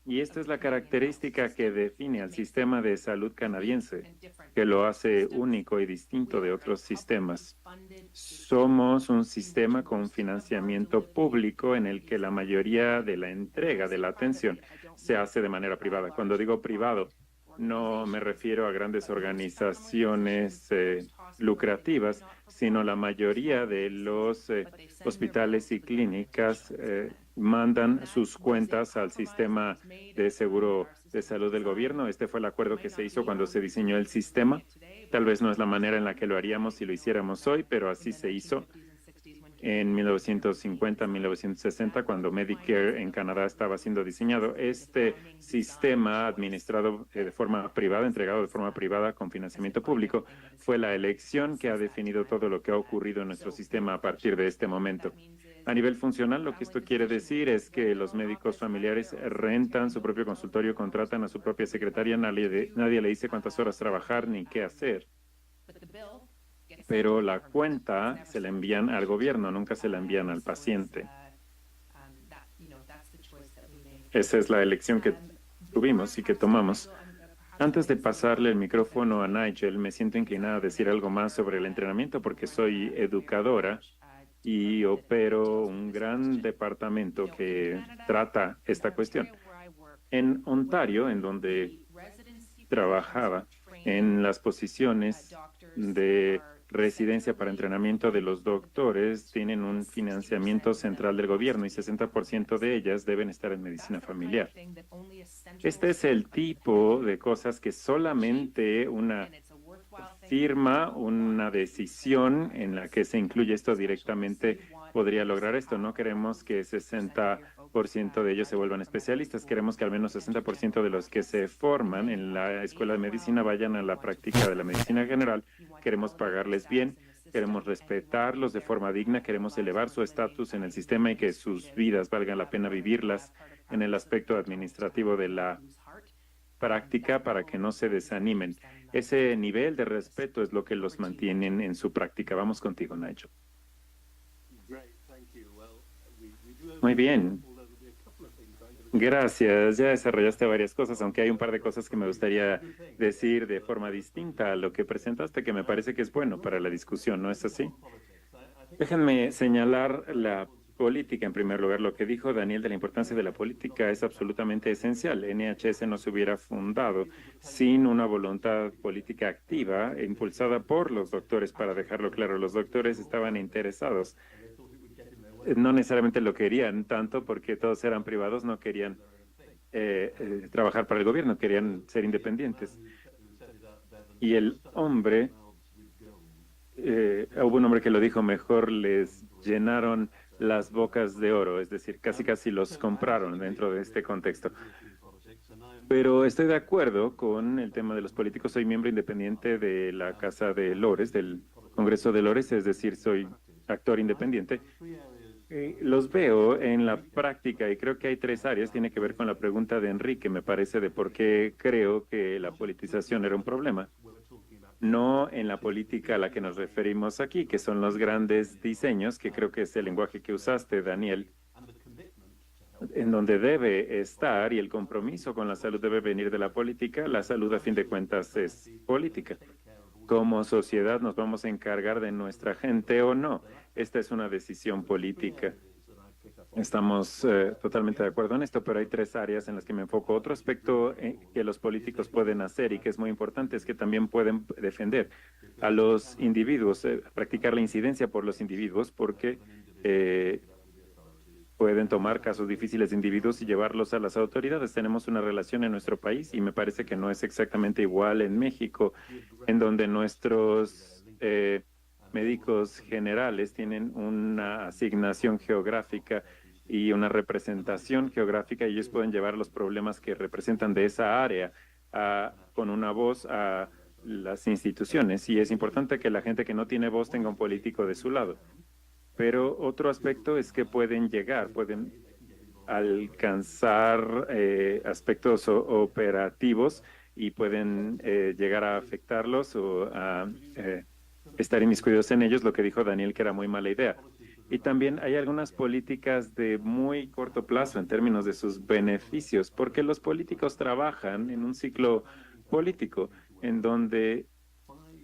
Y esta es la característica que define al sistema de salud canadiense, que lo hace único y distinto de otros sistemas. Somos un sistema con financiamiento público en el que la mayoría de la entrega de la atención se hace de manera privada. Cuando digo privado, no me refiero a grandes organizaciones lucrativas, sino la mayoría de los hospitales y clínicas mandan sus cuentas al sistema de seguro de salud del gobierno. Este fue el acuerdo que se hizo cuando se diseñó el sistema. Tal vez no es la manera en la que lo haríamos si lo hiciéramos hoy, pero así se hizo en 1950, 1960, cuando Medicare en Canadá estaba siendo diseñado. Este sistema administrado de forma privada, entregado de forma privada con financiamiento público, fue la elección que ha definido todo lo que ha ocurrido en nuestro sistema a partir de este momento. A nivel funcional, lo que esto quiere decir es que los médicos familiares rentan su propio consultorio, contratan a su propia secretaria, nadie le dice cuántas horas trabajar ni qué hacer. Pero la cuenta se la envían al gobierno, nunca se la envían al paciente. Esa es la elección que tuvimos y que tomamos. Antes de pasarle el micrófono a Nigel, me siento inclinada a decir algo más sobre el entrenamiento porque soy educadora y opero un gran departamento que trata esta cuestión. En Ontario, en donde trabajaba, en las posiciones de residencia para entrenamiento de los doctores tienen un financiamiento central del gobierno y 60% de ellas deben estar en medicina familiar. Este es el tipo de cosas que solamente una firma, una decisión en la que se incluye esto directamente podría lograr esto. No queremos que 60% de ellos se vuelvan especialistas. Queremos que al menos 60% de los que se forman en la escuela de medicina vayan a la práctica de la medicina general. Queremos pagarles bien, queremos respetarlos de forma digna, queremos elevar su estatus en el sistema y que sus vidas valgan la pena vivirlas en el aspecto administrativo de la práctica para que no se desanimen. Ese nivel de respeto es lo que los mantienen en su práctica. Vamos contigo, Nigel. Muy bien. Gracias. Ya desarrollaste varias cosas, aunque hay un par de cosas que me gustaría decir de forma distinta a lo que presentaste, que me parece que es bueno para la discusión, ¿no es así? Déjenme señalar la política en primer lugar. Lo que dijo Daniel de la importancia de la política es absolutamente esencial. NHS no se hubiera fundado sin una voluntad política activa e impulsada por los doctores, para dejarlo claro. Los doctores estaban interesados. No necesariamente lo querían tanto porque todos eran privados, no querían trabajar para el gobierno, querían ser independientes. Y el hombre hubo un hombre que lo dijo mejor, les llenaron las bocas de oro, es decir, casi casi los compraron dentro de este contexto. Pero estoy de acuerdo con el tema de los políticos. Soy miembro independiente de la Casa de Lores, del Congreso de Lores, es decir, soy actor independiente. Los veo en la práctica y creo que hay 3 áreas. Tiene que ver con la pregunta de Enrique, me parece, de por qué creo que la politización era un problema. No en la política a la que nos referimos aquí, que son los grandes diseños, que creo que es el lenguaje que usaste, Daniel, en donde debe estar, y el compromiso con la salud debe venir de la política. La salud, a fin de cuentas, es política. Como sociedad, ¿nos vamos a encargar de nuestra gente o no? Esta es una decisión política. Estamos totalmente de acuerdo en esto, pero hay 3 áreas en las que me enfoco. Otro aspecto que los políticos pueden hacer y que es muy importante es que también pueden defender a los individuos, practicar la incidencia por los individuos, porque pueden tomar casos difíciles de individuos y llevarlos a las autoridades. Tenemos una relación en nuestro país y me parece que no es exactamente igual en México, en donde nuestros médicos generales tienen una asignación geográfica y una representación geográfica, y ellos pueden llevar los problemas que representan de esa área con una voz a las instituciones. Y es importante que la gente que no tiene voz tenga un político de su lado. Pero otro aspecto es que pueden alcanzar aspectos operativos y pueden llegar a afectarlos o a estar inmiscuidos en ellos, lo que dijo Daniel, que era muy mala idea. Y también hay algunas políticas de muy corto plazo en términos de sus beneficios, porque los políticos trabajan en un ciclo político en donde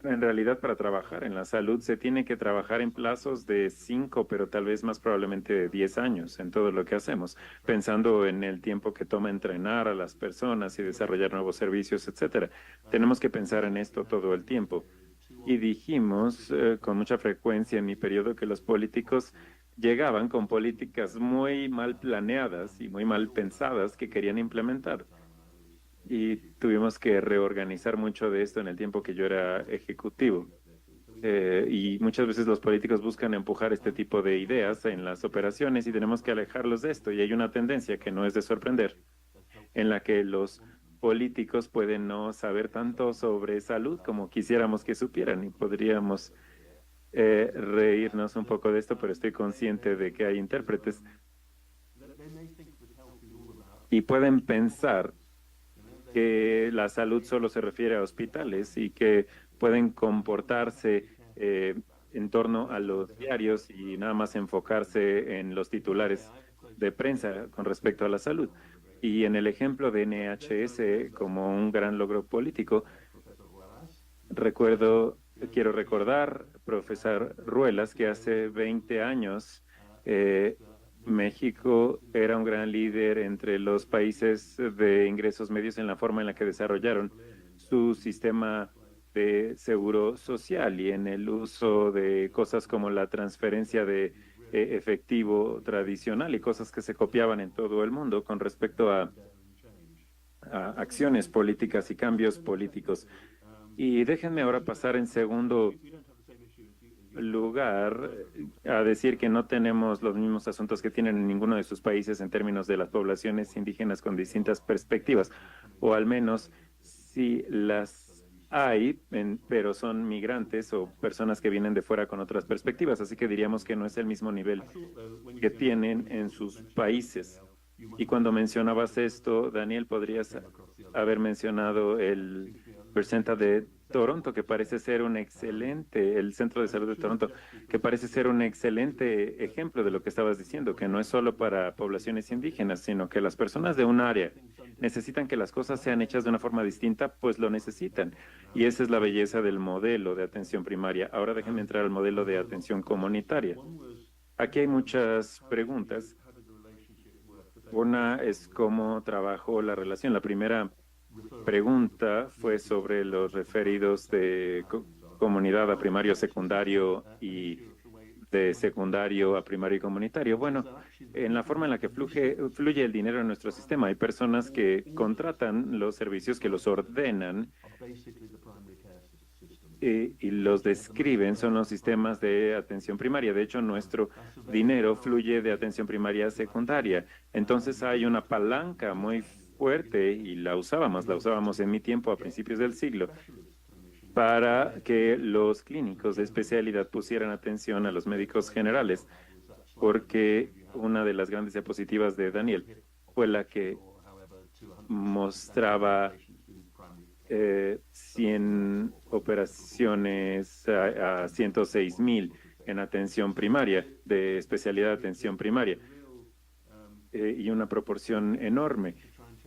en realidad para trabajar en la salud se tiene que trabajar en plazos de 5, pero tal vez más probablemente de 10 años en todo lo que hacemos, pensando en el tiempo que toma entrenar a las personas y desarrollar nuevos servicios, etcétera. Tenemos que pensar en esto todo el tiempo. Y dijimos con mucha frecuencia en mi periodo que los políticos llegaban con políticas muy mal planeadas y muy mal pensadas que querían implementar. Y tuvimos que reorganizar mucho de esto en el tiempo que yo era ejecutivo. Y muchas veces los políticos buscan empujar este tipo de ideas en las operaciones y tenemos que alejarlos de esto. Y hay una tendencia que no es de sorprender, en la que los políticos pueden no saber tanto sobre salud como quisiéramos que supieran, y podríamos reírnos un poco de esto, pero estoy consciente de que hay intérpretes y pueden pensar que la salud solo se refiere a hospitales y que pueden comportarse en torno a los diarios y nada más enfocarse en los titulares de prensa con respecto a la salud. Y en el ejemplo de NHS como un gran logro político, quiero recordar, profesor Ruelas, que hace 20 años México era un gran líder entre los países de ingresos medios en la forma en la que desarrollaron su sistema de seguro social y en el uso de cosas como la transferencia de efectivo tradicional y cosas que se copiaban en todo el mundo con respecto a acciones políticas y cambios políticos. Y déjenme ahora pasar en segundo lugar a decir que no tenemos los mismos asuntos que tienen en ninguno de sus países en términos de las poblaciones indígenas con distintas perspectivas, o al menos si las hay, pero son migrantes o personas que vienen de fuera con otras perspectivas, así que diríamos que no es el mismo nivel que tienen en sus países. Y cuando mencionabas esto, Daniel, podrías haber mencionado el Percenta de Toronto, que parece ser un excelente, el Centro de Salud de Toronto, que parece ser un excelente ejemplo de lo que estabas diciendo, que no es solo para poblaciones indígenas, sino que las personas de un área necesitan que las cosas sean hechas de una forma distinta, pues lo necesitan. Y esa es la belleza del modelo de atención primaria. Ahora déjenme entrar al modelo de atención comunitaria. Aquí hay muchas preguntas. Una es cómo trabajó la relación. La primera pregunta fue sobre los referidos de comunidad a primario, secundario y de secundario a primario y comunitario. Bueno, en la forma en la que fluye el dinero en nuestro sistema, hay personas que contratan los servicios, que los ordenan y los describen son los sistemas de atención primaria. De hecho, nuestro dinero fluye de atención primaria a secundaria. Entonces hay una palanca muy fuerte y la usábamos en mi tiempo a principios del siglo para que los clínicos de especialidad pusieran atención a los médicos generales, porque una de las grandes diapositivas de Daniel fue la que mostraba 100 operaciones a 106,000 en atención primaria, de especialidad de atención primaria, y una proporción enorme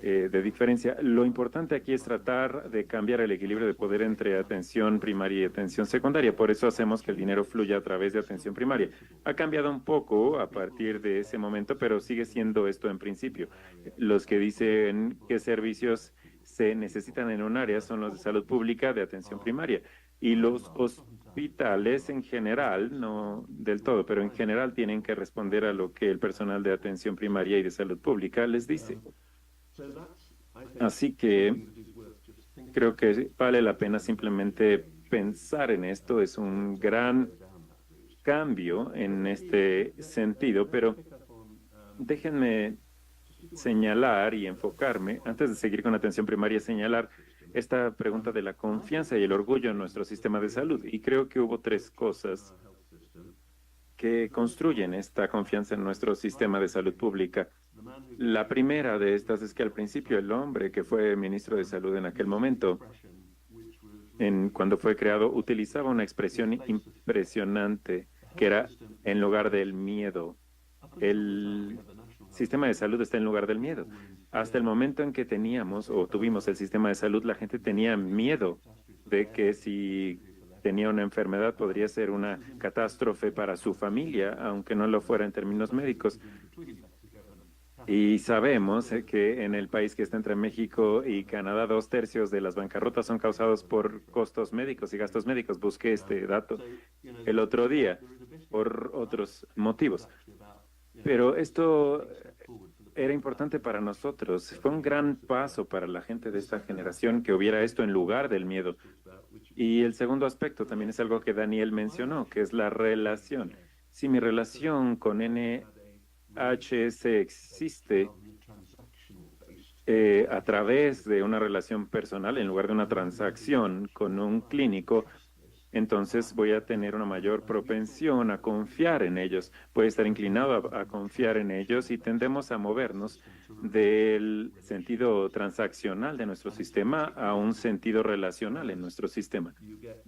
de diferencia. Lo importante aquí es tratar de cambiar el equilibrio de poder entre atención primaria y atención secundaria. Por eso hacemos que el dinero fluya a través de atención primaria. Ha cambiado un poco a partir de ese momento, pero sigue siendo esto en principio. Los que dicen qué servicios se necesitan en un área son los de salud pública de atención primaria. Y los hospitales en general, no del todo, pero en general tienen que responder a lo que el personal de atención primaria y de salud pública les dice. Así que creo que vale la pena simplemente pensar en esto. Es un gran cambio en este sentido, pero déjenme señalar y enfocarme, antes de seguir con atención primaria, señalar esta pregunta de la confianza y el orgullo en nuestro sistema de salud. Y creo que hubo 3 cosas que construyen esta confianza en nuestro sistema de salud pública. La primera de estas es que al principio el hombre que fue ministro de Salud en aquel momento, cuando fue creado, utilizaba una expresión impresionante que era en lugar del miedo. El sistema de salud está en lugar del miedo. Hasta el momento en que tuvimos el sistema de salud, la gente tenía miedo de que si tenía una enfermedad podría ser una catástrofe para su familia, aunque no lo fuera en términos médicos. Y sabemos que en el país que está entre México y Canadá, 2/3 de las bancarrotas son causados por costos médicos y gastos médicos. Busqué este dato el otro día por otros motivos. Pero esto era importante para nosotros. Fue un gran paso para la gente de esta generación que hubiera esto en lugar del miedo. Y el segundo aspecto también es algo que Daniel mencionó, que es la relación. Si mi relación con NHS existe a través de una relación personal en lugar de una transacción con un clínico, entonces voy a tener una mayor propensión a confiar en ellos. Voy a estar inclinado a confiar en ellos y tendemos a movernos del sentido transaccional de nuestro sistema a un sentido relacional en nuestro sistema,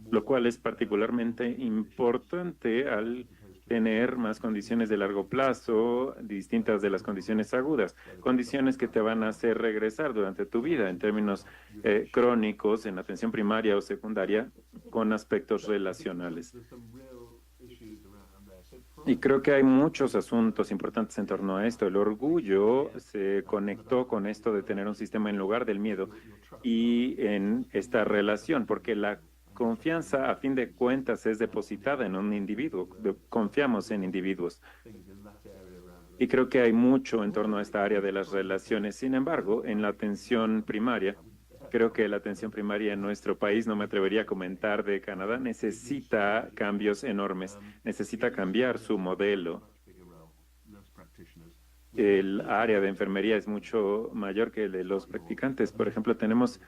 lo cual es particularmente importante al tener más condiciones de largo plazo, distintas de las condiciones agudas, condiciones que te van a hacer regresar durante tu vida en términos crónicos, en atención primaria o secundaria, con aspectos relacionales. Y creo que hay muchos asuntos importantes en torno a esto. El orgullo se conectó con esto de tener un sistema en lugar del miedo y en esta relación, porque la confianza, a fin de cuentas, es depositada en un individuo. Confiamos en individuos. Y creo que hay mucho en torno a esta área de las relaciones. Sin embargo, en la atención primaria, creo que la atención primaria en nuestro país, no me atrevería a comentar de Canadá, necesita cambios enormes. Necesita cambiar su modelo. El área de enfermería es mucho mayor que el de los practicantes. Por ejemplo, tenemos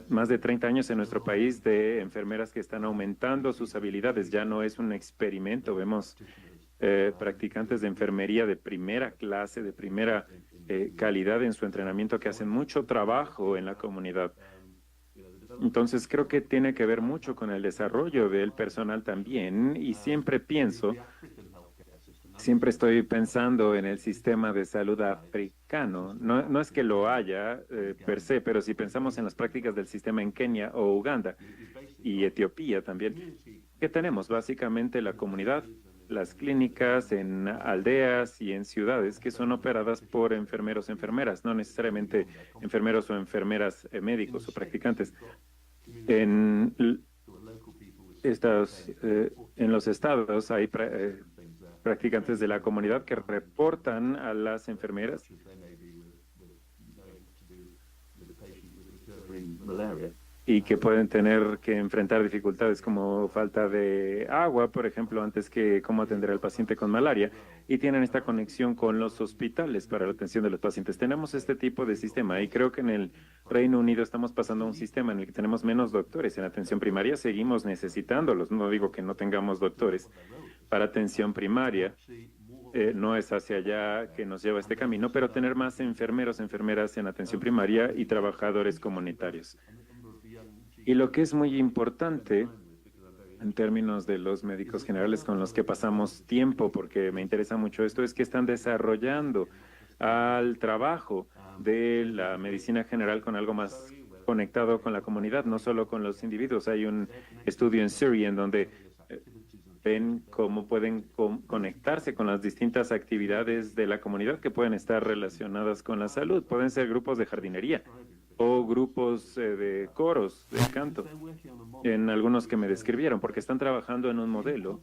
más de 30 años en nuestro país de enfermeras que están aumentando sus habilidades. Ya no es un experimento. Vemos practicantes de enfermería de primera clase, de primera calidad en su entrenamiento, que hacen mucho trabajo en la comunidad. Entonces, creo que tiene que ver mucho con el desarrollo del personal también. Y siempre estoy pensando en el sistema de salud africano. No es que lo haya per se, pero si pensamos en las prácticas del sistema en Kenia o Uganda y Etiopía también, ¿qué tenemos? Básicamente la comunidad, las clínicas en aldeas y en ciudades que son operadas por enfermeros, enfermeras, no necesariamente enfermeros o enfermeras médicos o practicantes. En los estados hay practicantes de la comunidad que reportan a las enfermeras y que pueden tener que enfrentar dificultades como falta de agua, por ejemplo, antes que cómo atender al paciente con malaria, y tienen esta conexión con los hospitales para la atención de los pacientes. Tenemos este tipo de sistema y creo que en el Reino Unido estamos pasando a un sistema en el que tenemos menos doctores en atención primaria, seguimos necesitándolos, no digo que no tengamos doctores para atención primaria, no es hacia allá que nos lleva este camino, pero tener más enfermeros, enfermeras en atención primaria y trabajadores comunitarios. Y lo que es muy importante en términos de los médicos generales con los que pasamos tiempo, porque me interesa mucho esto, es que están desarrollando al trabajo de la medicina general con algo más conectado con la comunidad, no solo con los individuos. Hay un estudio en Surrey en donde ven cómo pueden conectarse con las distintas actividades de la comunidad que pueden estar relacionadas con la salud. Pueden ser grupos de jardinería o grupos de coros, de canto, en algunos que me describieron, porque están trabajando en un modelo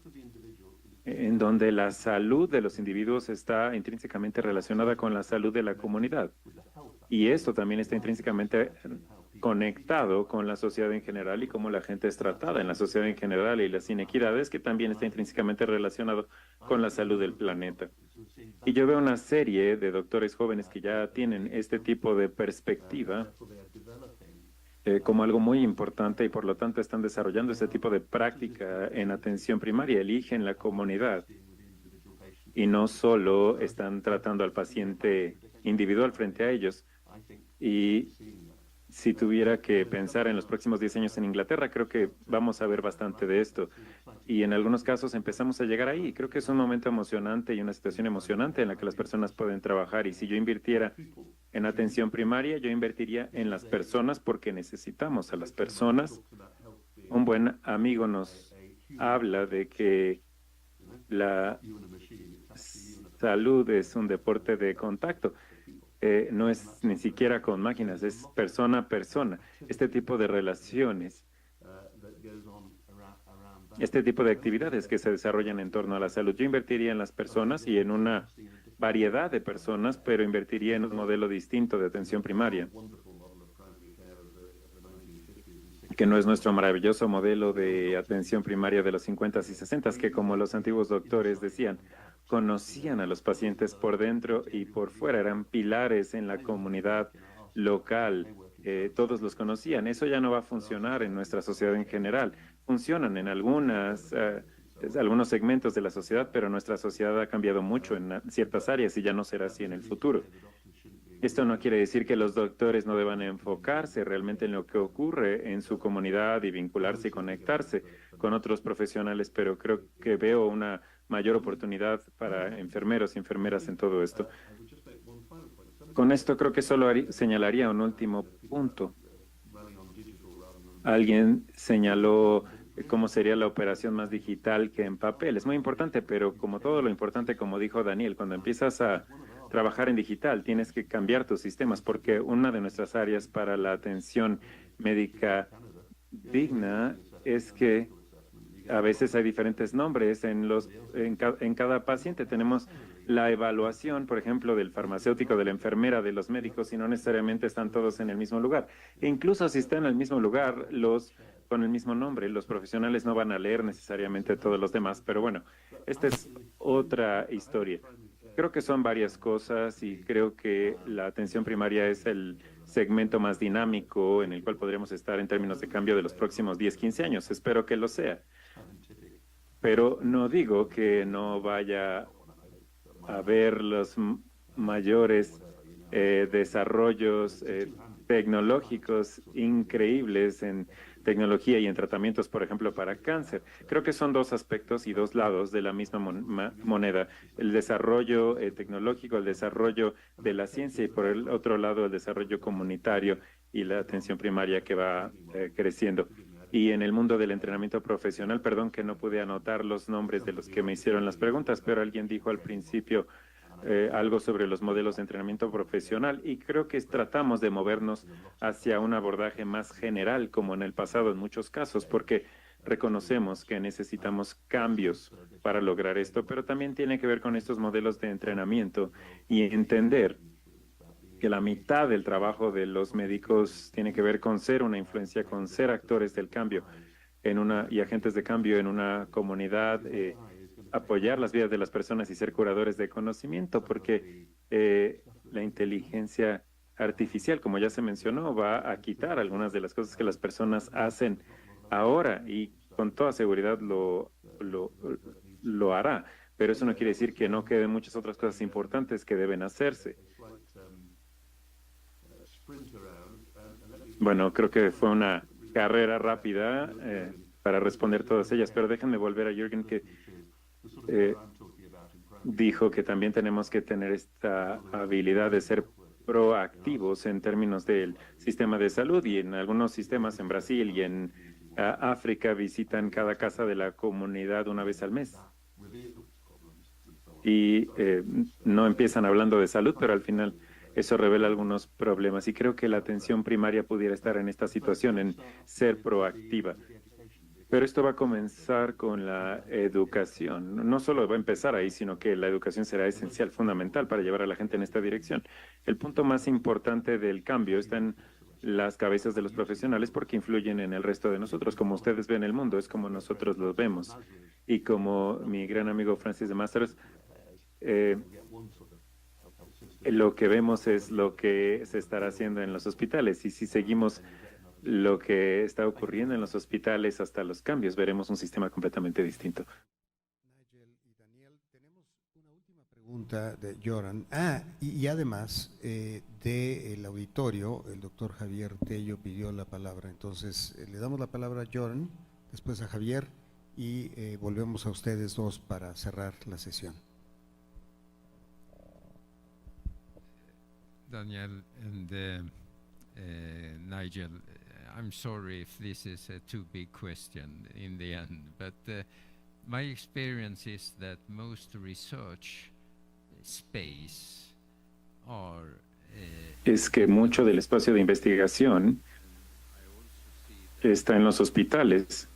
en donde la salud de los individuos está intrínsecamente relacionada con la salud de la comunidad. Y esto también está intrínsecamente conectado con la sociedad en general y cómo la gente es tratada en la sociedad en general y las inequidades, que también está intrínsecamente relacionado con la salud del planeta. Y yo veo una serie de doctores jóvenes que ya tienen este tipo de perspectiva como algo muy importante y por lo tanto están desarrollando este tipo de práctica en atención primaria, eligen la comunidad y no solo están tratando al paciente individual frente a ellos. Y si tuviera que pensar en los próximos 10 años en Inglaterra, creo que vamos a ver bastante de esto. Y en algunos casos empezamos a llegar ahí. Creo que es un momento emocionante y una situación emocionante en la que las personas pueden trabajar. Y si yo invirtiera en atención primaria, yo invertiría en las personas porque necesitamos a las personas. Un buen amigo nos habla de que la salud es un deporte de contacto. No es ni siquiera con máquinas, es persona a persona. Este tipo de relaciones, este tipo de actividades que se desarrollan en torno a la salud. Yo invertiría en las personas y en una variedad de personas, pero invertiría en un modelo distinto de atención primaria, que no es nuestro maravilloso modelo de atención primaria de los 50s y 60s, que como los antiguos doctores decían, conocían a los pacientes por dentro y por fuera, eran pilares en la comunidad local, todos los conocían. Eso ya no va a funcionar en nuestra sociedad en general. Funcionan en algunos segmentos de la sociedad, pero nuestra sociedad ha cambiado mucho en ciertas áreas y ya no será así en el futuro. Esto no quiere decir que los doctores no deban enfocarse realmente en lo que ocurre en su comunidad y vincularse y conectarse con otros profesionales, pero creo que veo una mayor oportunidad para enfermeros y enfermeras en todo esto. Con esto creo que solo señalaría un último punto. Alguien señaló cómo sería la operación más digital que en papel. Es muy importante, pero como todo lo importante, como dijo Daniel, cuando empiezas a trabajar en digital, tienes que cambiar tus sistemas, porque una de nuestras áreas para la atención médica digna es que a veces hay diferentes nombres en cada paciente. Tenemos la evaluación, por ejemplo, del farmacéutico, de la enfermera, de los médicos, y no necesariamente están todos en el mismo lugar. E incluso si están en el mismo lugar, con el mismo nombre, los profesionales no van a leer necesariamente todos los demás. Pero bueno, esta es otra historia. Creo que son varias cosas y creo que la atención primaria es el segmento más dinámico en el cual podríamos estar en términos de cambio de los próximos 10, 15 años. Espero que lo sea. Pero no digo que no vaya a haber los mayores desarrollos tecnológicos increíbles en tecnología y en tratamientos, por ejemplo, para cáncer. Creo que son dos aspectos y dos lados de la misma moneda. El desarrollo tecnológico, el desarrollo de la ciencia y por el otro lado el desarrollo comunitario y la atención primaria que va creciendo. Y en el mundo del entrenamiento profesional, perdón que no pude anotar los nombres de los que me hicieron las preguntas, pero alguien dijo al principio algo sobre los modelos de entrenamiento profesional y creo que tratamos de movernos hacia un abordaje más general como en el pasado en muchos casos, porque reconocemos que necesitamos cambios para lograr esto, pero también tiene que ver con estos modelos de entrenamiento y entender que la mitad del trabajo de los médicos tiene que ver con ser una influencia, con ser actores del cambio y agentes de cambio en una comunidad, apoyar las vidas de las personas y ser curadores de conocimiento, porque la inteligencia artificial, como ya se mencionó, va a quitar algunas de las cosas que las personas hacen ahora y con toda seguridad lo hará. Pero eso no quiere decir que no queden muchas otras cosas importantes que deben hacerse. Bueno, creo que fue una carrera rápida para responder todas ellas, pero déjenme volver a Jürgen, que dijo que también tenemos que tener esta habilidad de ser proactivos en términos del sistema de salud, y en algunos sistemas en Brasil y en África visitan cada casa de la comunidad una vez al mes. Y no empiezan hablando de salud, pero al final eso revela algunos problemas. Y creo que la atención primaria pudiera estar en esta situación, en ser proactiva. Pero esto va a comenzar con la educación. No solo va a empezar ahí, sino que la educación será esencial, fundamental para llevar a la gente en esta dirección. El punto más importante del cambio está en las cabezas de los profesionales, porque influyen en el resto de nosotros. Como ustedes ven el mundo, es como nosotros lo vemos. Y como mi gran amigo Francis de Masters, lo que vemos es lo que se estará haciendo en los hospitales. Y si seguimos lo que está ocurriendo en los hospitales hasta los cambios, veremos un sistema completamente distinto. Nigel y Daniel, tenemos una última pregunta de Joran. Y además del auditorio, el doctor Javier Tello pidió la palabra. Entonces, le damos la palabra a Joran, después a Javier, y volvemos a ustedes dos para cerrar la sesión. Daniel and Nigel, I'm sorry if this is a too big question in the end, but my experience is that most research space are es que mucho del espacio de investigación está en los hospitales.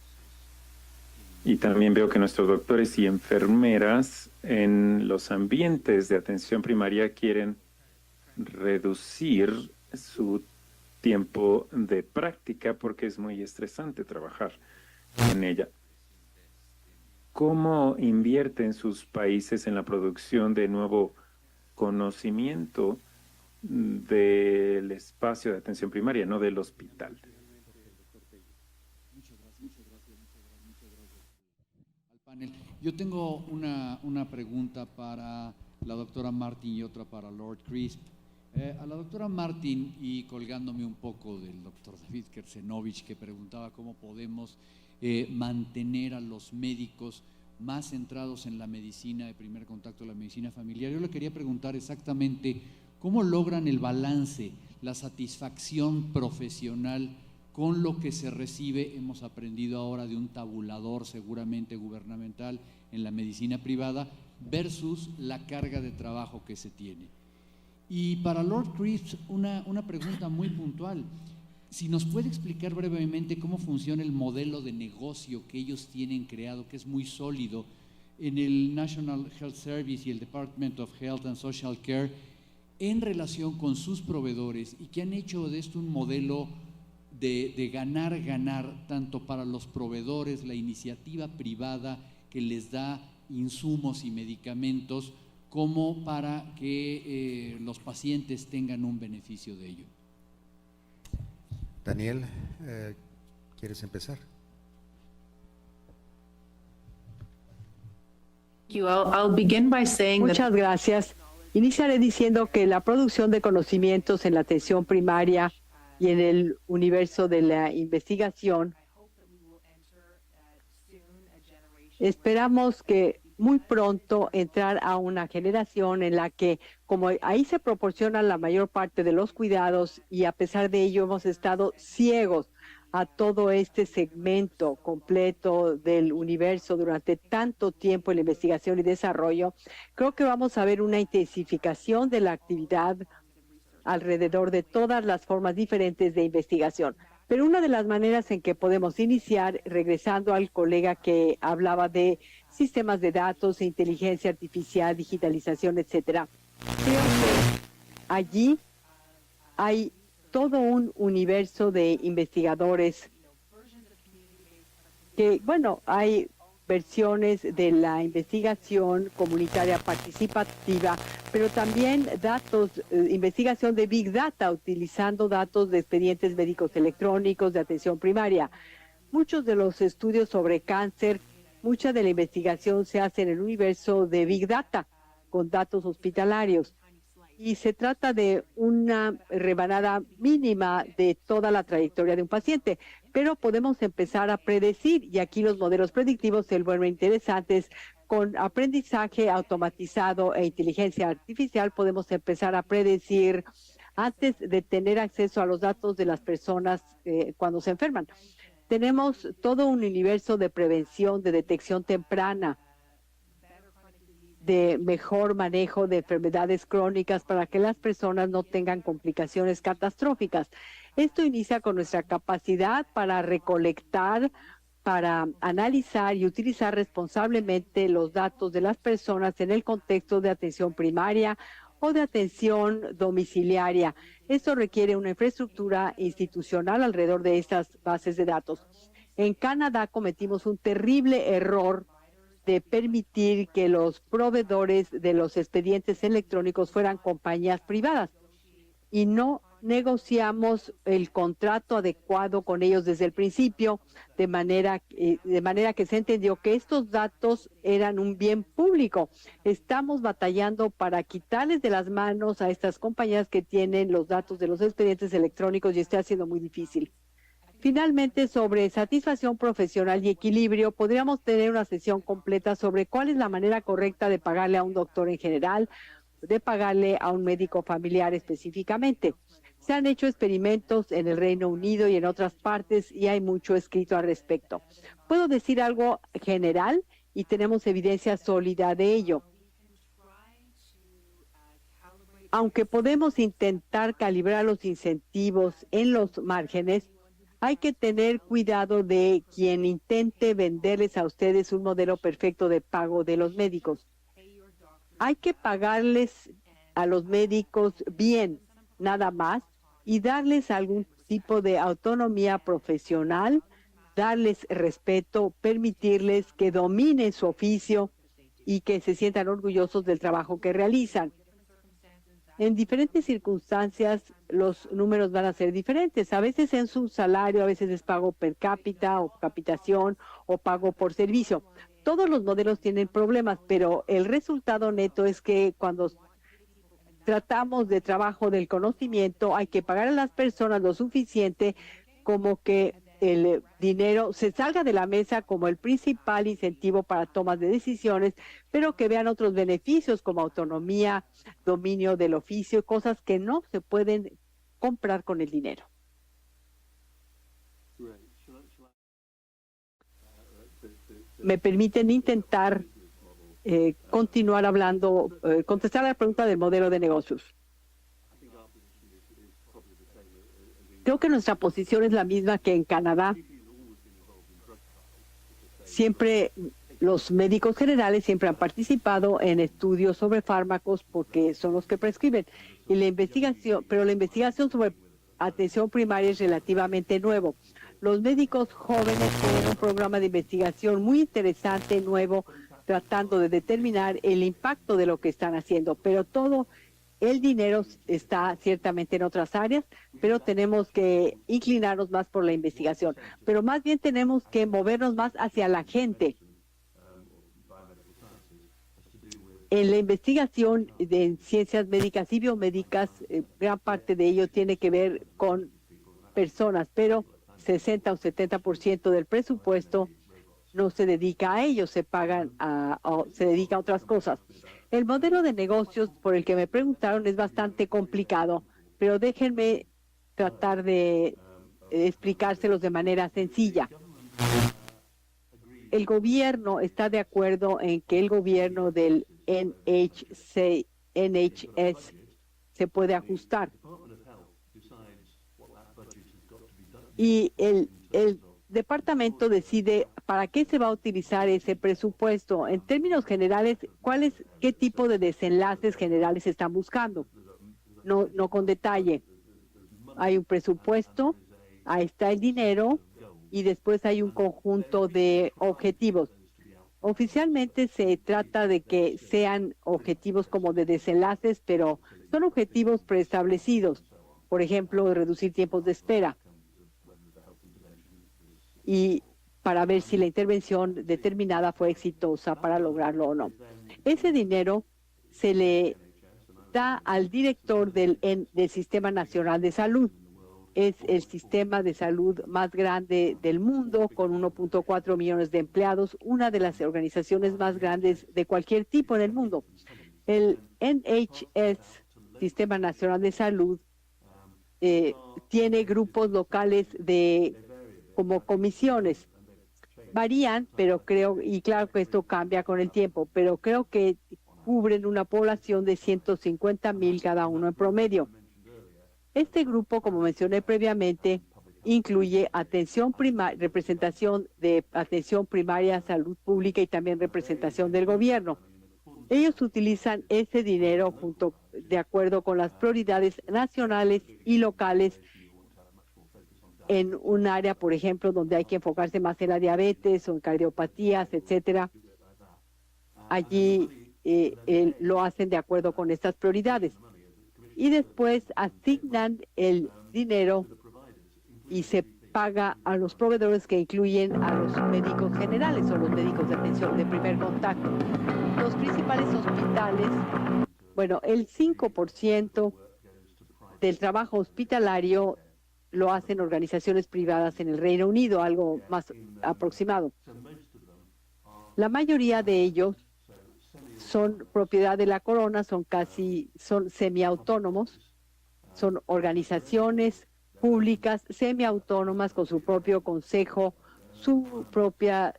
Y también veo que nuestros doctores y enfermeras en los ambientes de atención primaria quieren reducir su tiempo de práctica porque es muy estresante trabajar en ella. ¿Cómo invierten sus países en la producción de nuevo conocimiento del espacio de atención primaria, no del hospital? Al panel. Yo tengo una pregunta para la doctora Martin y otra para Lord Crisp. A la doctora Martin, y colgándome un poco del doctor David Kersenovich, que preguntaba cómo podemos mantener a los médicos más centrados en la medicina de primer contacto, la medicina familiar. Yo le quería preguntar exactamente cómo logran el balance, la satisfacción profesional con lo que se recibe. Hemos aprendido ahora de un tabulador seguramente gubernamental en la medicina privada versus la carga de trabajo que se tiene. Y para Lord Crisp, una pregunta muy puntual. Si nos puede explicar brevemente cómo funciona el modelo de negocio que ellos tienen creado, que es muy sólido en el National Health Service y el Department of Health and Social Care en relación con sus proveedores, y que han hecho de esto un modelo de ganar tanto para los proveedores, la iniciativa privada que les da insumos y medicamentos, como para que los pacientes tengan un beneficio de ello. Daniel, ¿quieres empezar? I'll begin by saying Muchas gracias. Iniciaré diciendo que la producción de conocimientos en la atención primaria y en el universo de la investigación, esperamos que muy pronto entrar a una generación en la que, como ahí se proporciona la mayor parte de los cuidados, y a pesar de ello hemos estado ciegos a todo este segmento completo del universo durante tanto tiempo en la investigación y desarrollo, creo que vamos a ver una intensificación de la actividad alrededor de todas las formas diferentes de investigación. Pero una de las maneras en que podemos iniciar, regresando al colega que hablaba de sistemas de datos, inteligencia artificial, digitalización, etcétera, creo que allí hay todo un universo de investigadores que, bueno, hay versiones de la investigación comunitaria participativa, pero también datos, investigación de Big Data, utilizando datos de expedientes médicos electrónicos de atención primaria. Muchos de los estudios sobre cáncer, mucha de la investigación se hace en el universo de Big Data, con datos hospitalarios. Y se trata de una rebanada mínima de toda la trayectoria de un paciente, pero podemos empezar a predecir, y aquí los modelos predictivos se vuelven interesantes. Con aprendizaje automatizado e inteligencia artificial podemos empezar a predecir antes de tener acceso a los datos de las personas cuando se enferman. Tenemos todo un universo de prevención, de detección temprana, de mejor manejo de enfermedades crónicas para que las personas no tengan complicaciones catastróficas. Esto inicia con nuestra capacidad para recolectar, para analizar y utilizar responsablemente los datos de las personas en el contexto de atención primaria o de atención domiciliaria. Esto requiere una infraestructura institucional alrededor de estas bases de datos. En Canadá cometimos un terrible error de permitir que los proveedores de los expedientes electrónicos fueran compañías privadas y no negociamos el contrato adecuado con ellos desde el principio, de manera que se entendió que estos datos eran un bien público. Estamos batallando para quitarles de las manos a estas compañías que tienen los datos de los expedientes electrónicos y está siendo muy difícil. Finalmente, sobre satisfacción profesional y equilibrio, podríamos tener una sesión completa sobre cuál es la manera correcta de pagarle a un doctor en general, de pagarle a un médico familiar específicamente. Se han hecho experimentos en el Reino Unido y en otras partes y hay mucho escrito al respecto. Puedo decir algo general y tenemos evidencia sólida de ello. Aunque podemos intentar calibrar los incentivos en los márgenes, hay que tener cuidado de quien intente venderles a ustedes un modelo perfecto de pago de los médicos. Hay que pagarles a los médicos bien, nada más, y darles algún tipo de autonomía profesional, darles respeto, permitirles que dominen su oficio y que se sientan orgullosos del trabajo que realizan. En diferentes circunstancias, los números van a ser diferentes. A veces es un salario, a veces es pago per cápita o capitación o pago por servicio. Todos los modelos tienen problemas, pero el resultado neto es que cuando tratamos de trabajo del conocimiento, hay que pagar a las personas lo suficiente como que el dinero se salga de la mesa como el principal incentivo para tomas de decisiones, pero que vean otros beneficios como autonomía, dominio del oficio, cosas que no se pueden comprar con el dinero. ¿Me permiten intentar continuar hablando, contestar a la pregunta del modelo de negocios? Creo que nuestra posición es la misma que en Canadá. Siempre los médicos generales siempre han participado en estudios sobre fármacos porque son los que prescriben. Y la investigación, pero la investigación sobre atención primaria es relativamente nuevo. Los médicos jóvenes tienen un programa de investigación muy interesante, nuevo, tratando de determinar el impacto de lo que están haciendo, pero todo el dinero está ciertamente en otras áreas, pero tenemos que inclinarnos más por la investigación. Pero más bien tenemos que movernos más hacia la gente. En la investigación de ciencias médicas y biomédicas, gran parte de ello tiene que ver con personas, pero 60 o 70% del presupuesto no se dedica a ello, se dedica a otras cosas. El modelo de negocios por el que me preguntaron es bastante complicado, pero déjenme tratar de explicárselos de manera sencilla. El gobierno está de acuerdo en que el gobierno del NHS se puede ajustar. Y el departamento decide para qué se va a utilizar ese presupuesto. En términos generales, ¿qué tipo de desenlaces generales están buscando? No con detalle. hay un presupuesto, ahí está el dinero y después hay un conjunto de objetivos. Oficialmente se trata de que sean objetivos como de desenlaces, pero son objetivos preestablecidos. Por ejemplo, reducir tiempos de espera y para ver si la intervención determinada fue exitosa para lograrlo o no. Ese dinero se le da al director del Sistema Nacional de Salud. Es el sistema de salud más grande del mundo, con 1.4 millones de empleados, una de las organizaciones más grandes de cualquier tipo en el mundo. El NHS, Sistema Nacional de Salud, tiene grupos locales como comisiones. Varían, pero creo, y claro que esto cambia con el tiempo, pero creo que cubren una población de 150,000 cada uno en promedio. Este grupo, como mencioné previamente, incluye representación de atención primaria, salud pública y también representación del gobierno. Ellos utilizan ese dinero de acuerdo con las prioridades nacionales y locales en un área, por ejemplo, donde hay que enfocarse más en la diabetes o en cardiopatías, etcétera. Allí lo hacen de acuerdo con estas prioridades. Y después asignan el dinero y se paga a los proveedores que incluyen a los médicos generales o los médicos de atención de primer contacto. Los principales hospitales, bueno, el 5% del trabajo hospitalario lo hacen organizaciones privadas en el Reino Unido, algo más aproximado. La mayoría de ellos son propiedad de la corona, son semiautónomos, son organizaciones públicas semiautónomas con su propio consejo, su propia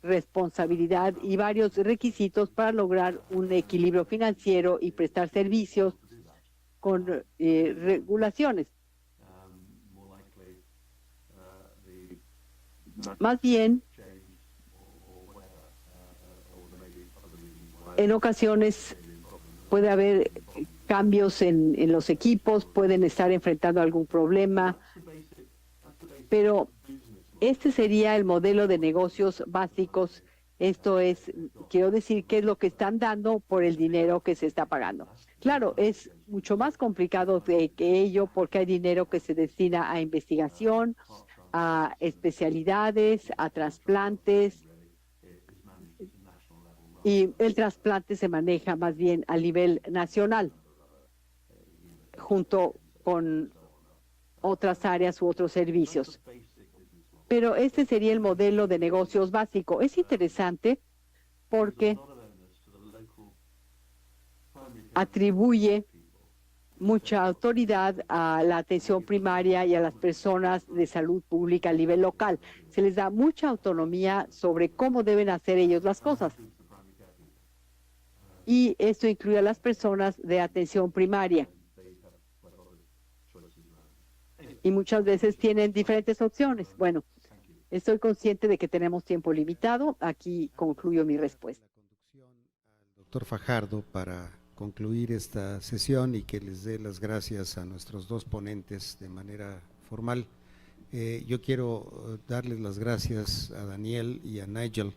responsabilidad y varios requisitos para lograr un equilibrio financiero y prestar servicios con regulaciones. Más bien, en ocasiones puede haber cambios en los equipos, pueden estar enfrentando algún problema, pero este sería el modelo de negocios básicos. Esto es, quiero decir, qué es lo que están dando por el dinero que se está pagando. Claro, es mucho más complicado que ello porque hay dinero que se destina a investigación, a especialidades, a trasplantes, y el trasplante se maneja más bien a nivel nacional, junto con otras áreas u otros servicios. Pero este sería el modelo de negocios básico. Es interesante porque atribuye mucha autoridad a la atención primaria y a las personas de salud pública a nivel local. Se les da mucha autonomía sobre cómo deben hacer ellos las cosas. Y esto incluye a las personas de atención primaria. Y muchas veces tienen diferentes opciones. Bueno, estoy consciente de que tenemos tiempo limitado. Aquí concluyo mi respuesta. Doctor Fajardo, para concluir esta sesión y que les dé las gracias a nuestros dos ponentes de manera formal. Yo quiero darles las gracias a Daniel y a Nigel,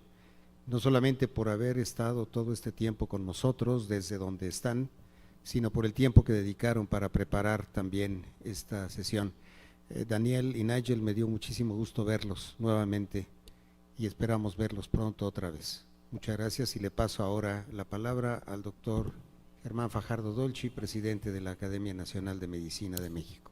no solamente por haber estado todo este tiempo con nosotros desde donde están, sino por el tiempo que dedicaron para preparar también esta sesión. Daniel y Nigel, me dio muchísimo gusto verlos nuevamente y esperamos verlos pronto otra vez. Muchas gracias y le paso ahora la palabra al doctor Germán Fajardo Dolci, presidente de la Academia Nacional de Medicina de México.